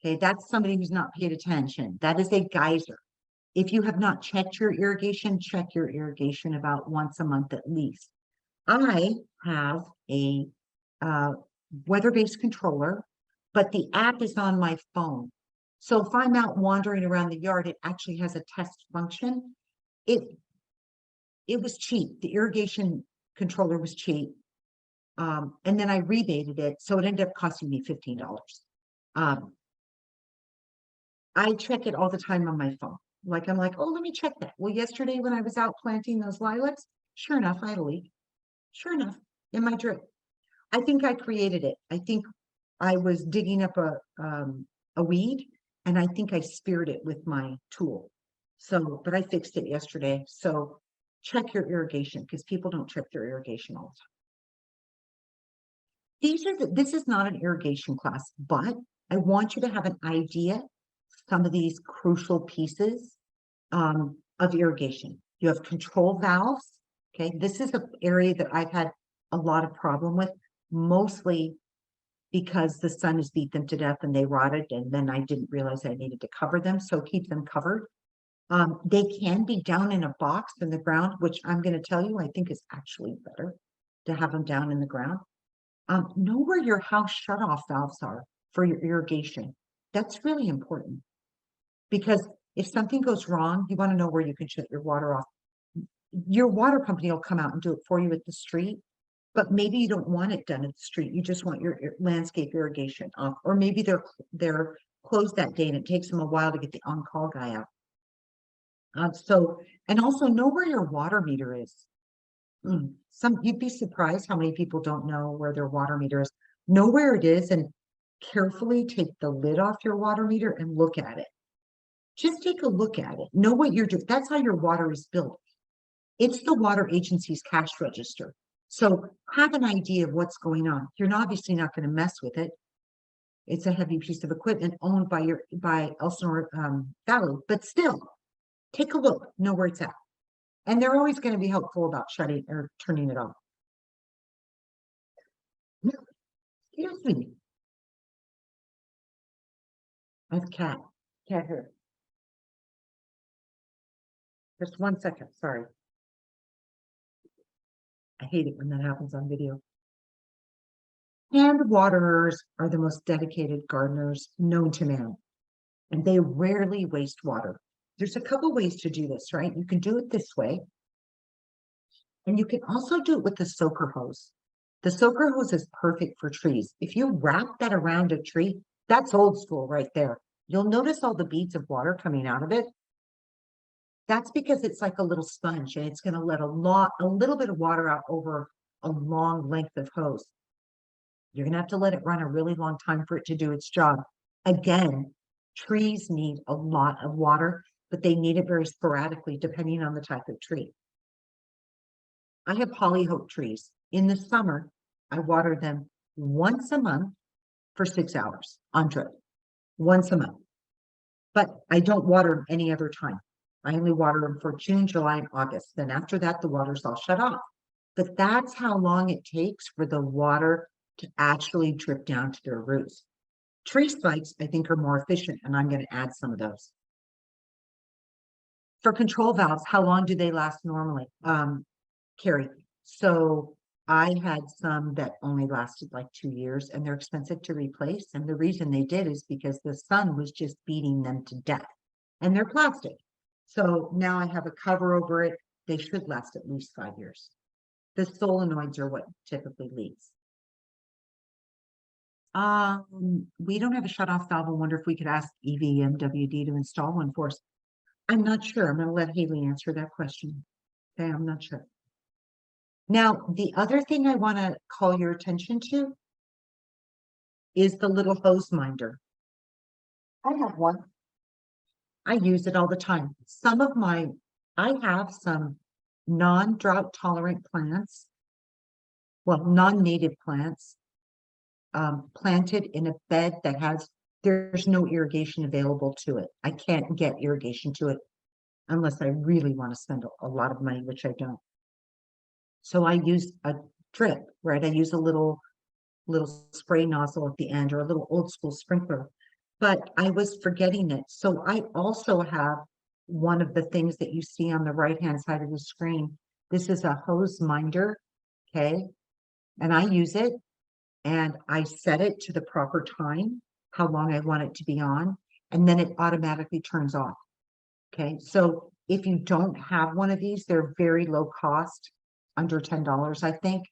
Okay, that's somebody who's not paid attention. That is a geyser. If you have not checked your irrigation, check your irrigation about once a month at least. I have a weather-based controller, but the app is on my phone. So if I'm out wandering around the yard, it actually has a test function. it was cheap. The irrigation controller was cheap. And then I rebated it, so it ended up costing me $15. I check it all the time on my phone. Like, I'm like, oh, let me check that. Well, yesterday when I was out planting those lilacs, sure enough, I had a leak. Sure enough, in my drip. I think I created it. I think I was digging up a weed, and I think I speared it with my tool. So, but I fixed it yesterday. So check your irrigation, because people don't check their irrigation all the time. This is not an irrigation class, but I want you to have an idea some of these crucial pieces of irrigation. You have control valves. Okay, this is an area that I've had a lot of problem with, mostly because the sun has beat them to death and they rotted, and then I didn't realize I needed to cover them, so keep them covered. They can be down in a box in the ground, which I'm going to tell you, I think is actually better to have them down in the ground. Know where your house shutoff valves are for your irrigation. That's really important, because if something goes wrong, you want to know where you can shut your water off. Your water company will come out and do it for you at the street, but maybe you don't want it done at the street. You just want your landscape irrigation off, or maybe they're closed that day and it takes them a while to get the on-call guy out. And also know where your water meter is. You'd be surprised how many people don't know where their water meter is. Know where it is and carefully take the lid off your water meter and look at it. Just take a look at it. Know what you're doing. That's how your water is built. It's the water agency's cash register. So have an idea of what's going on. You're obviously not going to mess with it. It's a heavy piece of equipment owned by Elsinore Valley, but still, take a look, know where it's at. And they're always going to be helpful about shutting or turning it off. Excuse me. I have a cat. Cat here. Just 1 second, sorry. I hate it when that happens on video. Hand waterers are the most dedicated gardeners known to man, and they rarely waste water. There's a couple ways to do this, right? You can do it this way, and you can also do it with the soaker hose. The soaker hose is perfect for trees. If you wrap that around a tree, that's old school right there. You'll notice all the beads of water coming out of it. That's because it's like a little sponge, and it's going to let a little bit of water out over a long length of hose. You're going to have to let it run a really long time for it to do its job. Again, trees need a lot of water, but they need it very sporadically depending on the type of tree. I have hollyhock trees. In the summer, I water them once a month for 6 hours on drip. Once a month. But I don't water them any other time. I only water them for June, July, and August. Then after that, the water's all shut off. But that's how long it takes for the water to actually drip down to their roots. Tree spikes, I think, are more efficient, and I'm going to add some of those. For control valves, how long do they last normally, Carrie? So I had some that only lasted like 2 years, and they're expensive to replace. And the reason they did is because the sun was just beating them to death, and they're plastic. So now I have a cover over it. They should last at least 5 years. The solenoids are what typically leaks. We don't have a shutoff valve. I wonder if we could ask EVMWD to install one for us. I'm not sure. I'm going to let Haley answer that question. Okay, I'm not sure. Now, the other thing I want to call your attention to is the little hose minder. I have one. I use it all the time. I have some non-drought tolerant plants, well, non-native plants, planted in a bed that there's no irrigation available to it. I can't get irrigation to it unless I really want to spend a lot of money, which I don't. So I use a drip, right? I use a little spray nozzle at the end, or a little old school sprinkler, but I was forgetting it. So I also have one of the things that you see on the right-hand side of the screen. This is a hose minder, okay? And I use it, and I set it to the proper time, how long I want it to be on, and then it automatically turns off, okay? So if you don't have one of these, they're very low cost, under $10, I think.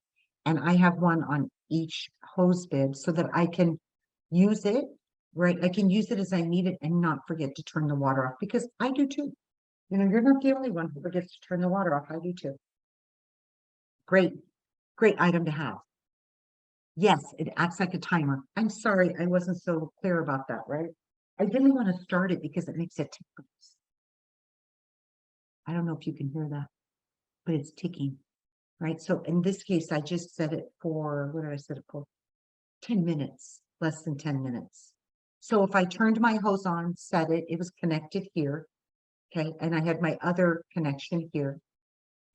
And I have one on each hose bib so that I can use it, right? I can use it as I need it and not forget to turn the water off, because I do too. You know, you're not the only one who forgets to turn the water off. I do too. Great, great item to have. Yes, it acts like a timer. I'm sorry, I wasn't so clear about that, right? I didn't want to start it because it makes it tick. I don't know if you can hear that, but it's ticking, right? So in this case, I just set it for, what did I set it for? 10 minutes, less than 10 minutes. So if I turned my hose on, set it, it was connected here, okay? And I had my other connection here,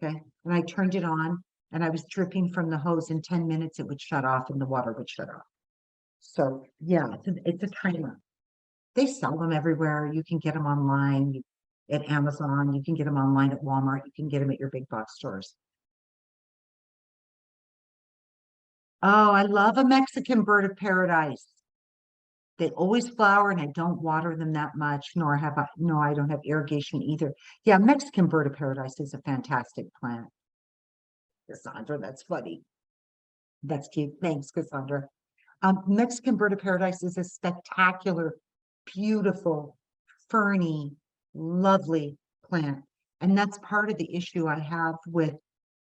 okay? And I turned it on and I was dripping from the hose. In 10 minutes, it would shut off and the water would shut off. So yeah, it's a timer. They sell them everywhere. You can get them online at Amazon. You can get them online at Walmart. You can get them at your big box stores. Oh, I love a Mexican bird of paradise. They always flower and I don't water them that much, nor have I, no, I don't have irrigation either. Yeah, Mexican bird of paradise is a fantastic plant. Cassandra, that's funny. That's cute. Thanks, Cassandra. Mexican bird of paradise is a spectacular, beautiful, ferny, lovely plant. And that's part of the issue I have with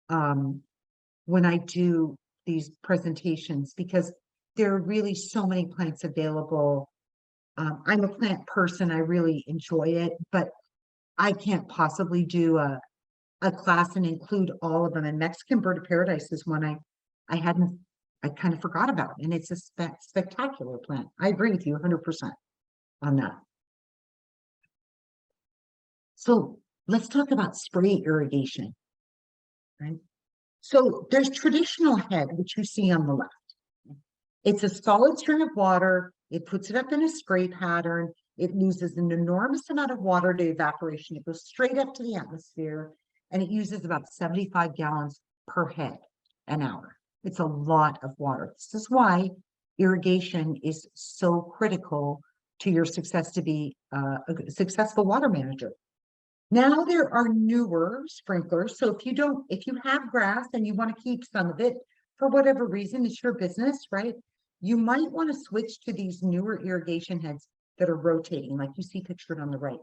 when I do these presentations, because there are really so many plants available. I'm a plant person, I really enjoy it, but I can't possibly do a class and include all of them. And Mexican bird of paradise is one I kind of forgot about, and it's a spectacular plant. I agree with you 100% on that. So let's talk about spray irrigation, right? So there's traditional head, which you see on the left. It's a solid stream of water. It puts it up in a spray pattern. It loses an enormous amount of water to evaporation. It goes straight up to the atmosphere, and it uses about 75 gallons per head an hour. It's a lot of water. This is why irrigation is so critical to your success to be a successful water manager. Now there are newer sprinklers. So if you have grass and you want to keep some of it for whatever reason, it's your business, right? You might want to switch to these newer irrigation heads that are rotating, like you see pictured on the right.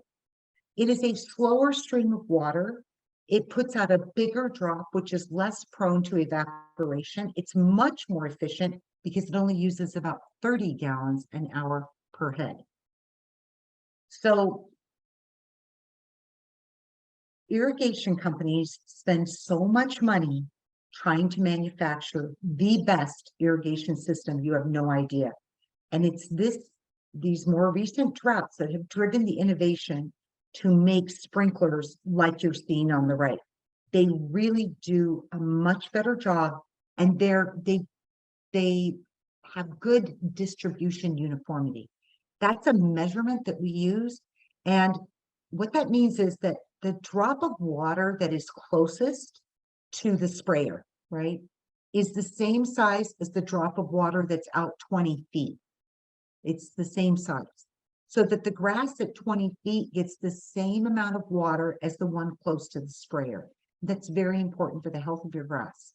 It is a slower stream of water. It puts out a bigger drop, which is less prone to evaporation. It's much more efficient because it only uses about 30 gallons an hour per head. So irrigation companies spend so much money trying to manufacture the best irrigation system, you have no idea. And it's these more recent droughts that have driven the innovation to make sprinklers like you're seeing on the right. They really do a much better job, and they have good distribution uniformity. That's a measurement that we use. And what that means is that the drop of water that is closest to the sprayer, right, is the same size as the drop of water that's out 20 feet. It's the same size. So that the grass at 20 feet gets the same amount of water as the one close to the sprayer. That's very important for the health of your grass.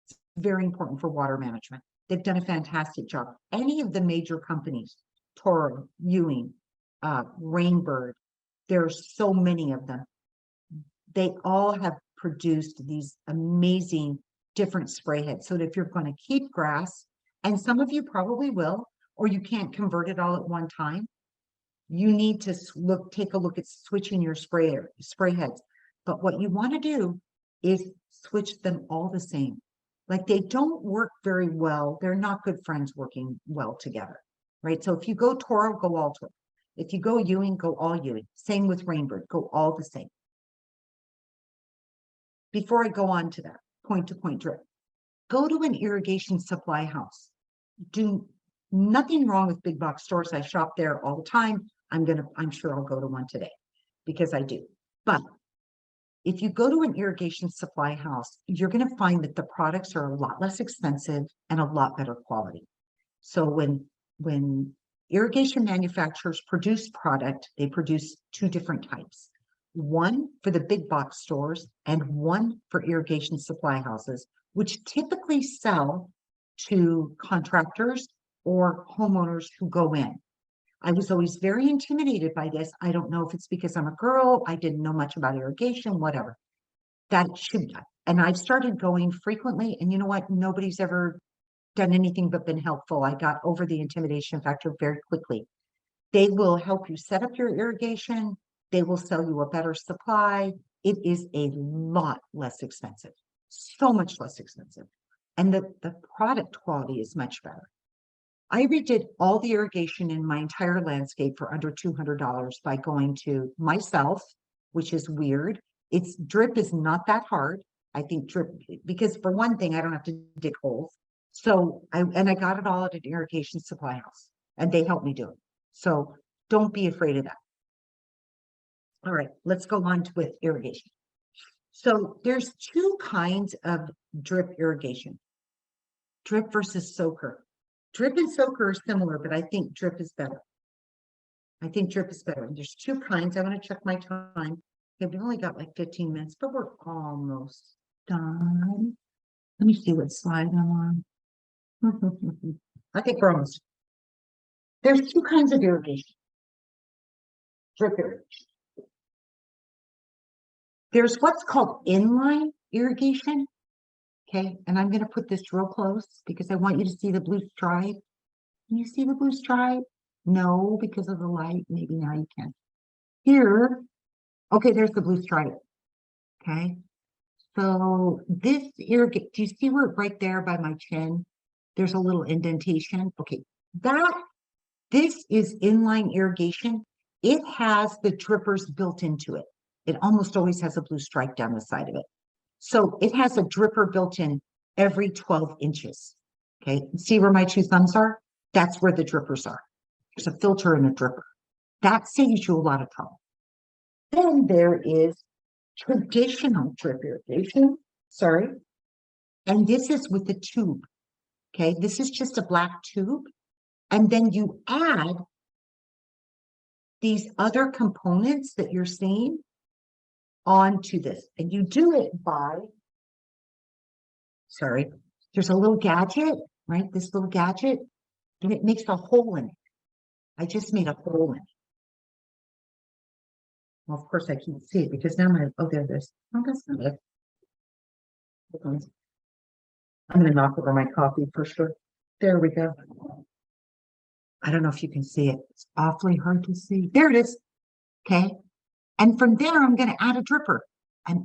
It's very important for water management. They've done a fantastic job. Any of the major companies, Toro, Ewing, Rainbird, there's so many of them. They all have produced these amazing different spray heads. So that if you're going to keep grass, and some of you probably will, or you can't convert it all at one time, you need to take a look at switching your spray heads. But what you want to do is switch them all the same. Like, they don't work very well. They're not good friends working well together, right? So if you go Toro, go all Toro. If you go Ewing, go all Ewing. Same with Rainbird, go all the same. Before I go on to that point-to-point drip, go to an irrigation supply house. Do nothing wrong with big box stores. I shop there all the time. I'm sure I'll go to one today because I do. But if you go to an irrigation supply house, you're going to find that the products are a lot less expensive and a lot better quality. So when irrigation manufacturers produce product, they produce two different types. one for the big box stores and one for irrigation supply houses, which typically sell to contractors or homeowners who go in. I was always very intimidated by this. I don't know if it's because I'm a girl, I didn't know much about irrigation, whatever. That should, and I've started going frequently, and you know what? Nobody's ever done anything but been helpful. I got over the intimidation factor very quickly. They will help you set up your irrigation. They will sell you a better supply. It is a lot less expensive, so much less expensive. And the product quality is much better. I redid all the irrigation in my entire landscape for under $200 by going to myself, which is weird. It's drip is not that hard. I think drip, because for one thing, I don't have to dig holes. So I got it all at an irrigation supply house, and they helped me do it. So don't be afraid of that. All right, let's go on with irrigation. So there's two kinds of drip irrigation. Drip versus soaker. Drip and soaker are similar, but I think drip is better. I think drip is better. And there's two kinds. I want to check my time. Okay, we've only got like 15 minutes, but we're almost done. Let me see what slide I'm on. I think we're almost. There's two kinds of irrigation. Drip irrigation. There's what's called inline irrigation. Okay, and I'm going to put this real close because I want you to see the blue stripe. Can you see the blue stripe? No, because of the light. Maybe now you can. Here, okay, there's the blue stripe. Okay, so this irrigate, do you see where right there by my chin? There's a little indentation. Okay, this is inline irrigation. It has the drippers built into it. It almost always has a blue stripe down the side of it. So it has a dripper built in every 12 inches. Okay, see where my two thumbs are? That's where the drippers are. There's a filter and a dripper. That saves you a lot of trouble. Then there is traditional drip irrigation. Sorry. And this is with the tube. Okay, this is just a black tube. And then you add these other components that you're seeing onto this, and you do it by, sorry, there's a little gadget, right? This little gadget, and it makes a hole in it. I just made a hole in it. Well, of course I can't see it because now my, oh, there it is. Oh, that's not it. I'm gonna knock over my coffee for sure. There we go. I don't know if you can see it. It's awfully hard to see. There it is. Okay. And from there, I'm going to add a dripper. And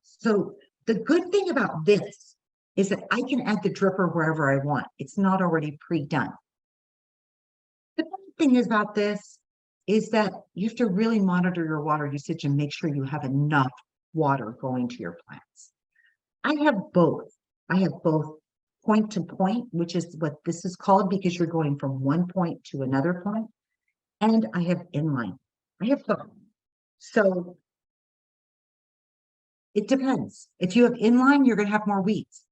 so the good thing about this is that I can add the dripper wherever I want. It's not already pre-done. The good thing about this is that you have to really monitor your water usage and make sure you have enough water going to your plants. I have both. I have both point to point, which is what this is called because you're going from one point to another point. And I have inline. I have both. So it depends. If you have inline, you're going to have more weeds,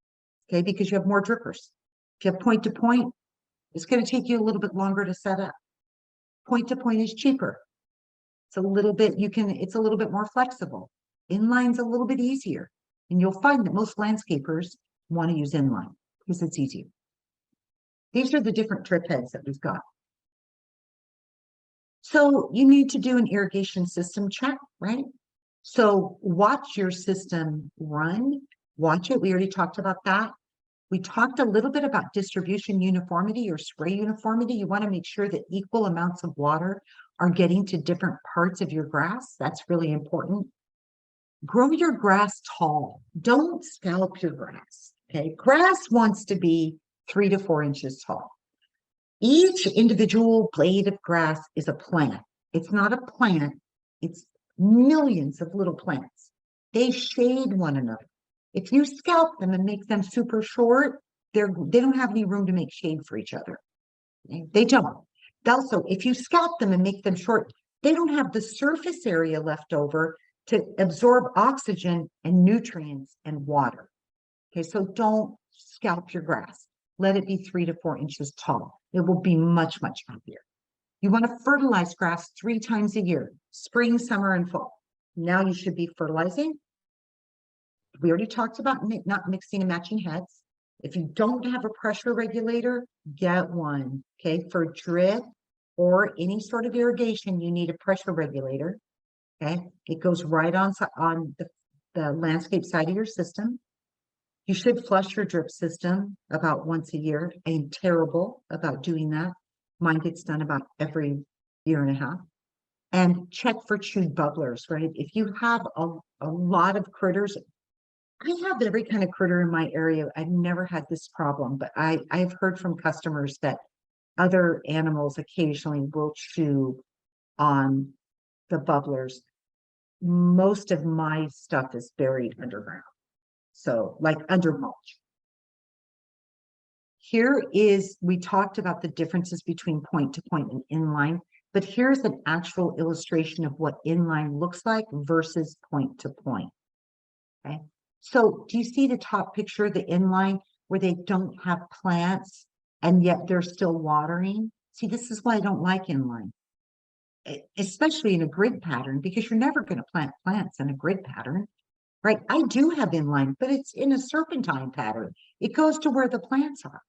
okay, because you have more drippers. If you have point to point, it's going to take you a little bit longer to set up. Point to point is cheaper. It's a little bit, it's a little bit more flexible. Inline's a little bit easier. And you'll find that most landscapers want to use inline because it's easier. These are the different drip heads that we've got. So you need to do an irrigation system check, right? So watch your system run, watch it. We already talked about that. We talked a little bit about distribution uniformity or spray uniformity. You want to make sure that equal amounts of water are getting to different parts of your grass. That's really important. Grow your grass tall. Don't scalp your grass, okay? Grass wants to be 3 to 4 inches tall. Each individual blade of grass is a plant. It's not a plant. It's millions of little plants. They shade one another. If you scalp them and make them super short, they don't have any room to make shade for each other. Okay? They don't. Also, if you scalp them and make them short, they don't have the surface area left over to absorb oxygen and nutrients and water. Okay, so don't scalp your grass. Let it be 3 to 4 inches tall. It will be much, much happier. You want to fertilize grass 3 times a year, spring, summer, and fall. Now you should be fertilizing. We already talked about not mixing and matching heads. If you don't have a pressure regulator, get one, okay? For drip or any sort of irrigation, you need a pressure regulator, okay? It goes right on the landscape side of your system. You should flush your drip system about once a year. I am terrible about doing that. Mine gets done about every year and a half. And check for chewed bubblers, right? If you have a lot of critters, I have every kind of critter in my area. I've never had this problem, but I've heard from customers that other animals occasionally will chew on the bubblers. Most of my stuff is buried underground. So like under mulch. We talked about the differences between point to point and inline, but here's an actual illustration of what inline looks like versus point to point. Okay. So do you see the top picture, the inline, where they don't have plants and yet they're still watering? See, this is why I don't like inline, especially in a grid pattern, because you're never going to plant plants in a grid pattern, right? I do have inline, but it's in a serpentine pattern. It goes to where the plants are.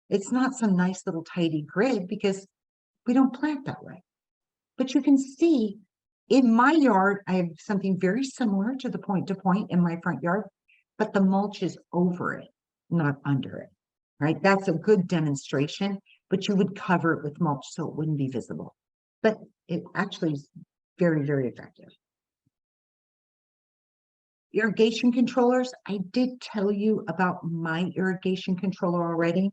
It's not some nice little tidy grid because we don't plant that way. But you can see in my yard, I have something very similar to the point to point in my front yard, but the mulch is over it, not under it, right? That's a good demonstration, but you would cover it with mulch so it wouldn't be visible. But it actually is very, very effective. Irrigation controllers, I did tell you about my irrigation controller already.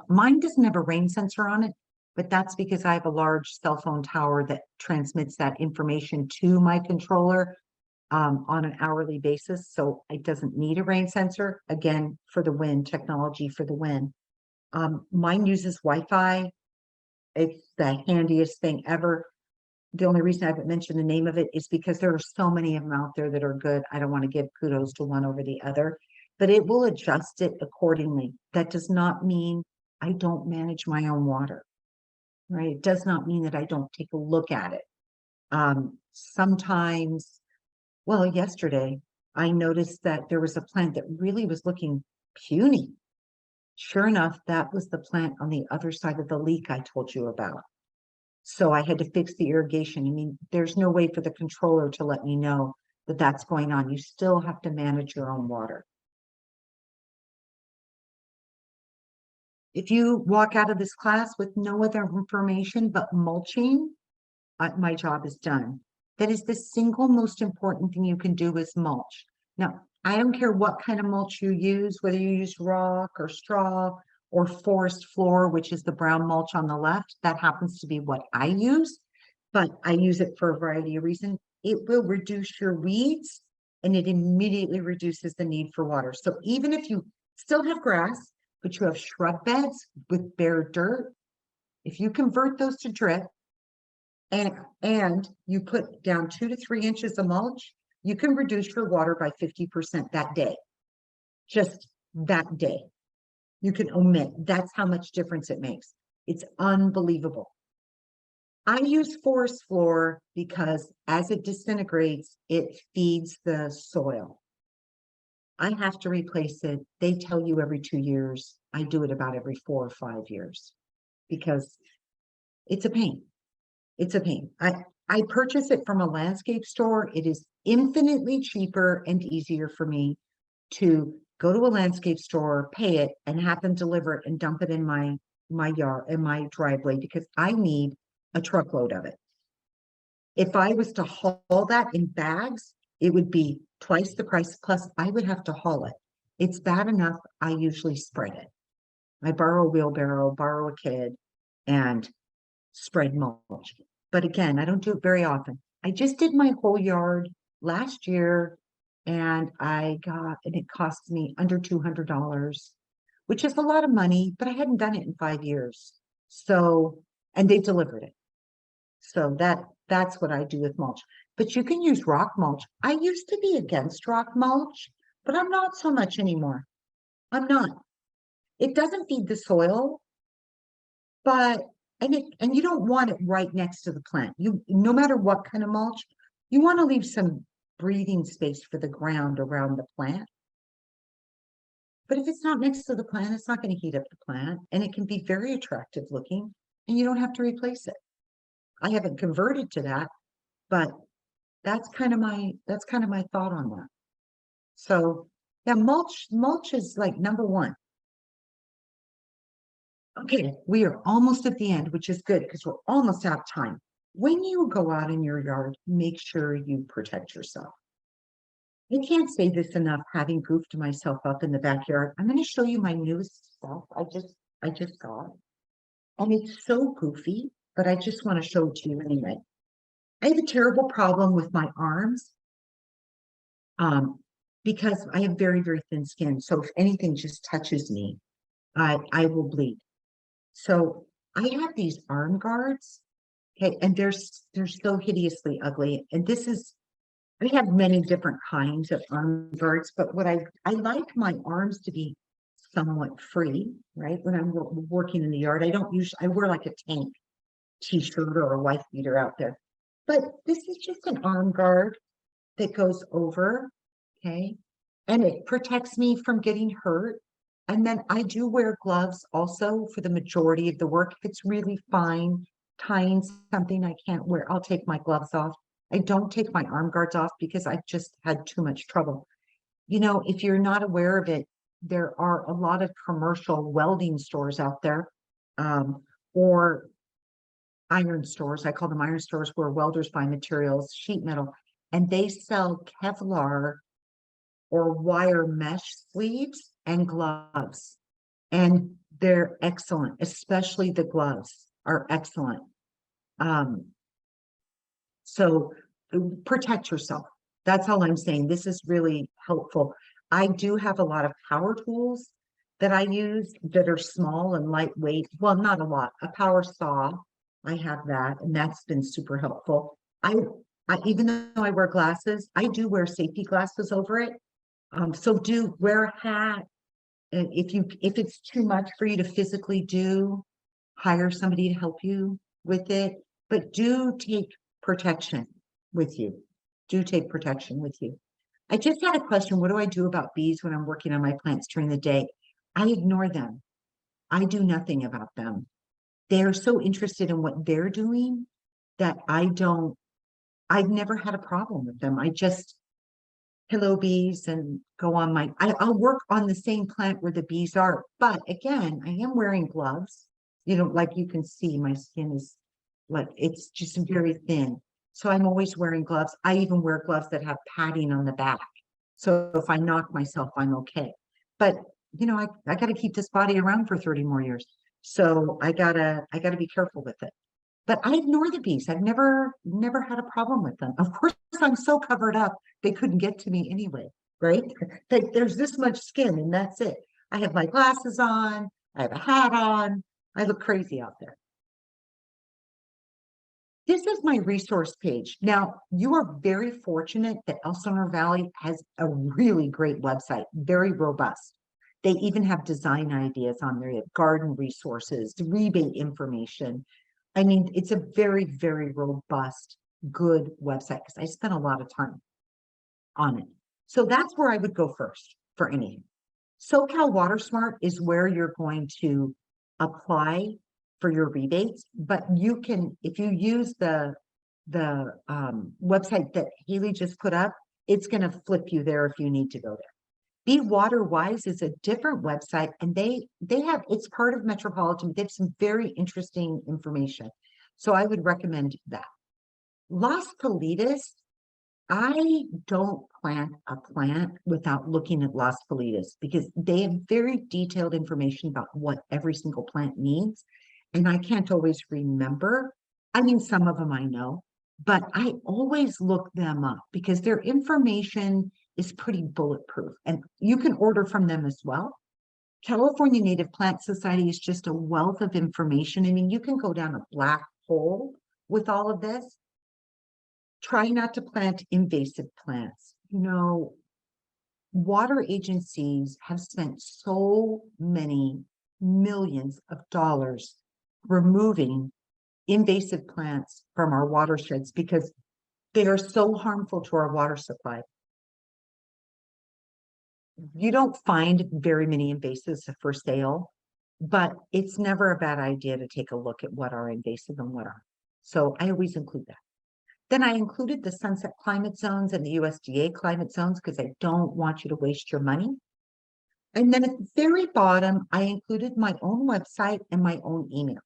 Mine doesn't have a rain sensor on it, but that's because I have a large cell phone tower that transmits that information to my controller on an hourly basis. So it doesn't need a rain sensor, again, for the win, technology for the win. Mine uses Wi-Fi. It's the handiest thing ever. The only reason I haven't mentioned the name of it is because there are so many of them out there that are good. I don't want to give kudos to one over the other, but it will adjust it accordingly. That does not mean I don't manage my own water, right? It does not mean that I don't take a look at it. Sometimes, well, yesterday, I noticed that there was a plant that really was looking puny. Sure enough, that was the plant on the other side of the leak I told you about. So I had to fix the irrigation. I mean, there's no way for the controller to let me know that that's going on. You still have to manage your own water. If you walk out of this class with no other information but mulching, my job is done. That is the single most important thing you can do is mulch. Now, I don't care what kind of mulch you use, whether you use rock or straw or forest floor, which is the brown mulch on the left. That happens to be what I use, but I use it for a variety of reasons. It will reduce your weeds and it immediately reduces the need for water. So even if you still have grass, but you have shrub beds with bare dirt, if you convert those to drip and you put down 2 to 3 inches of mulch, you can reduce your water by 50% that day. Just that day. You can omit. That's how much difference it makes. It's unbelievable. I use forest floor because as it disintegrates, it feeds the soil. I have to replace it. They tell you every 2 years. I do it about every 4 or 5 years because it's a pain. It's a pain. I purchase it from a landscape store. It is infinitely cheaper and easier for me to go to a landscape store, pay it, and have them deliver it and dump it in my yard, in my driveway, because I need a truckload of it. If I was to haul that in bags, it would be twice the price, plus I would have to haul it. It's bad enough I usually spread it. I borrow a wheelbarrow, borrow a kid, and spread mulch. But again, I don't do it very often. I just did my whole yard last year and it cost me under $200, which is a lot of money, but I hadn't done it in 5 years. So, and they delivered it. So that's what I do with mulch. But you can use rock mulch. I used to be against rock mulch, but I'm not so much anymore. I'm not. It doesn't feed the soil, but and you don't want it right next to the plant. No matter what kind of mulch, You want to leave some breathing space for the ground around the plant. But if it's not next to the plant, it's not going to heat up the plant, and it can be very attractive looking, and you don't have to replace it. I haven't converted to that, but that's kind of my thought on that. So yeah, mulch is like number one. Okay, we are almost at the end, which is good because we're almost out of time. When you go out in your yard, make sure you protect yourself. I can't say this enough, having goofed myself up in the backyard. I'm going to show you my newest stuff. I just got. And it's so goofy, but I just want to show it to you anyway. I have a terrible problem with my arms. Because I have very, very thin skin. So if anything just touches me, I will bleed. So I have these arm guards. Okay, and they're so hideously ugly. And this is, I have many different kinds of arm guards, but what I like my arms to be somewhat free, right? When I'm working in the yard, I wear like a tank t-shirt or a wife beater out there. But this is just an arm guard that goes over, okay? And it protects me from getting hurt. And then I do wear gloves also for the majority of the work. If it's really fine, tying something I can't wear, I'll take my gloves off. I don't take my arm guards off because I've just had too much trouble. You know, if you're not aware of it, there are a lot of commercial welding stores out there, or iron stores. I call them iron stores, where welders buy materials, sheet metal, and they sell Kevlar or wire mesh sleeves and gloves. And they're excellent, especially the gloves are excellent. So protect yourself. That's all I'm saying. This is really helpful. I do have a lot of power tools that I use that are small and lightweight. Well, not a lot. A power saw, I have that, and that's been super helpful. I even though I wear glasses, I do wear safety glasses over it. So do wear a hat. And if it's too much for you to physically do, hire somebody to help you with it. But do take protection with you. Do take protection with you. I just had a question. What do I do about bees when I'm working on my plants during the day? I ignore them. I do nothing about them. They're so interested in what they're doing that I've never had a problem with them. I just, hello bees, and go on I'll work on the same plant where the bees are. But again, I am wearing gloves. You know, like you can see, my skin is like, it's just very thin. So I'm always wearing gloves. I even wear gloves that have padding on the back. So if I knock myself, I'm okay. But you know, I got to keep this body around for 30 more years. So I gotta be careful with it. But I ignore the bees. I've never had a problem with them. Of course, I'm so covered up, they couldn't get to me anyway, right? There's this much skin and that's it. I have my glasses on, I have a hat on, I look crazy out there. This is my resource page. Now, you are very fortunate that Elsinore Valley has a really great website, very robust. They even have design ideas on there, garden resources, rebate information. I mean, it's a very, very robust, good website because I spent a lot of time on it. So that's where I would go first for anything. SoCal Water Smart is where you're going to apply for your rebates, but you can, if you use the website that Haley just put up, it's going to flip you there if you need to go there. Be Water Wise is a different website, and they have, it's part of Metropolitan. They have some very interesting information. So I would recommend that. Las Politas, I don't plant a plant without looking at Las Politas because they have very detailed information about what every single plant needs. And I can't always remember. I mean, some of them I know, but I always look them up because their information is pretty bulletproof, and you can order from them as well. California Native Plant Society is just a wealth of information. I mean, you can go down a black hole with all of this. Try not to plant invasive plants. You know, water agencies have spent so many millions of dollars removing invasive plants from our watersheds because They are so harmful to our water supply. You don't find very many invasives for sale, but it's never a bad idea to take a look at what are invasive and what aren't. So I always include that. Then I included the sunset climate zones and the USDA climate zones because I don't want you to waste your money. And then at the very bottom, I included my own website and my own email.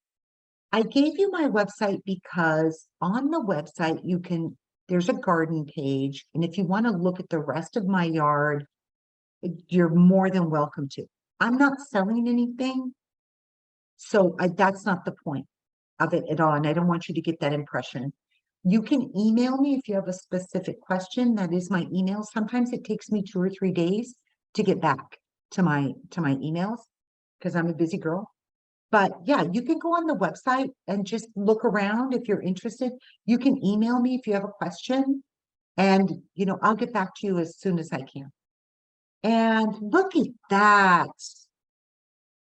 I gave you my website because on the website, there's a garden page. And if you want to look at the rest of my yard, you're more than welcome to. I'm not selling anything. So that's not the point of it at all. And I don't want you to get that impression. You can email me if you have a specific question. That is my email. Sometimes it takes me 2 or 3 days to get back to my emails because I'm a busy girl. But yeah, you can go on the website and just look around if you're interested. You can email me if you have a question, and I'll get back to you as soon as I can. And look at that.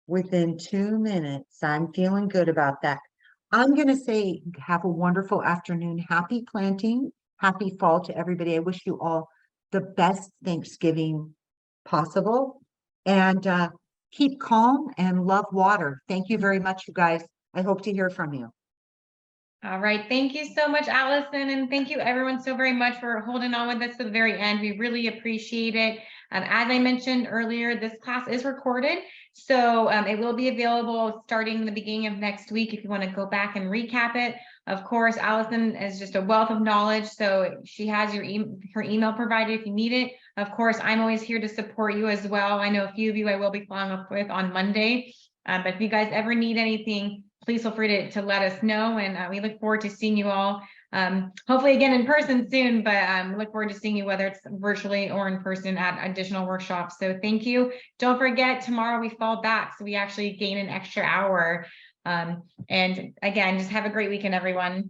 Within 2 minutes, I'm feeling good about that. I'm going to say have a wonderful afternoon. Happy planting, happy fall to everybody. I wish you all the best Thanksgiving possible. And keep calm and love water. Thank you very much, you guys. I hope to hear from you. All right. Thank you so much, Allison. And thank you everyone so very much for holding on with us to the very end. We really appreciate it. As I mentioned earlier, this class is recorded, so it will be available starting the beginning of next week if you want to go back and recap it. Of course, Allison is just a wealth of knowledge, so she has her email provided if you need it. Of course, I'm always here to support you as well. I know a few of you I will be following up with on Monday, but if you guys ever need anything, please feel free to let us know, and we look forward to seeing you all, hopefully again in person soon, but look forward to seeing you whether it's virtually or in person at additional workshops. So thank you. Don't forget, tomorrow we fall back, so we actually gain an extra hour. And again, just have a great weekend, everyone.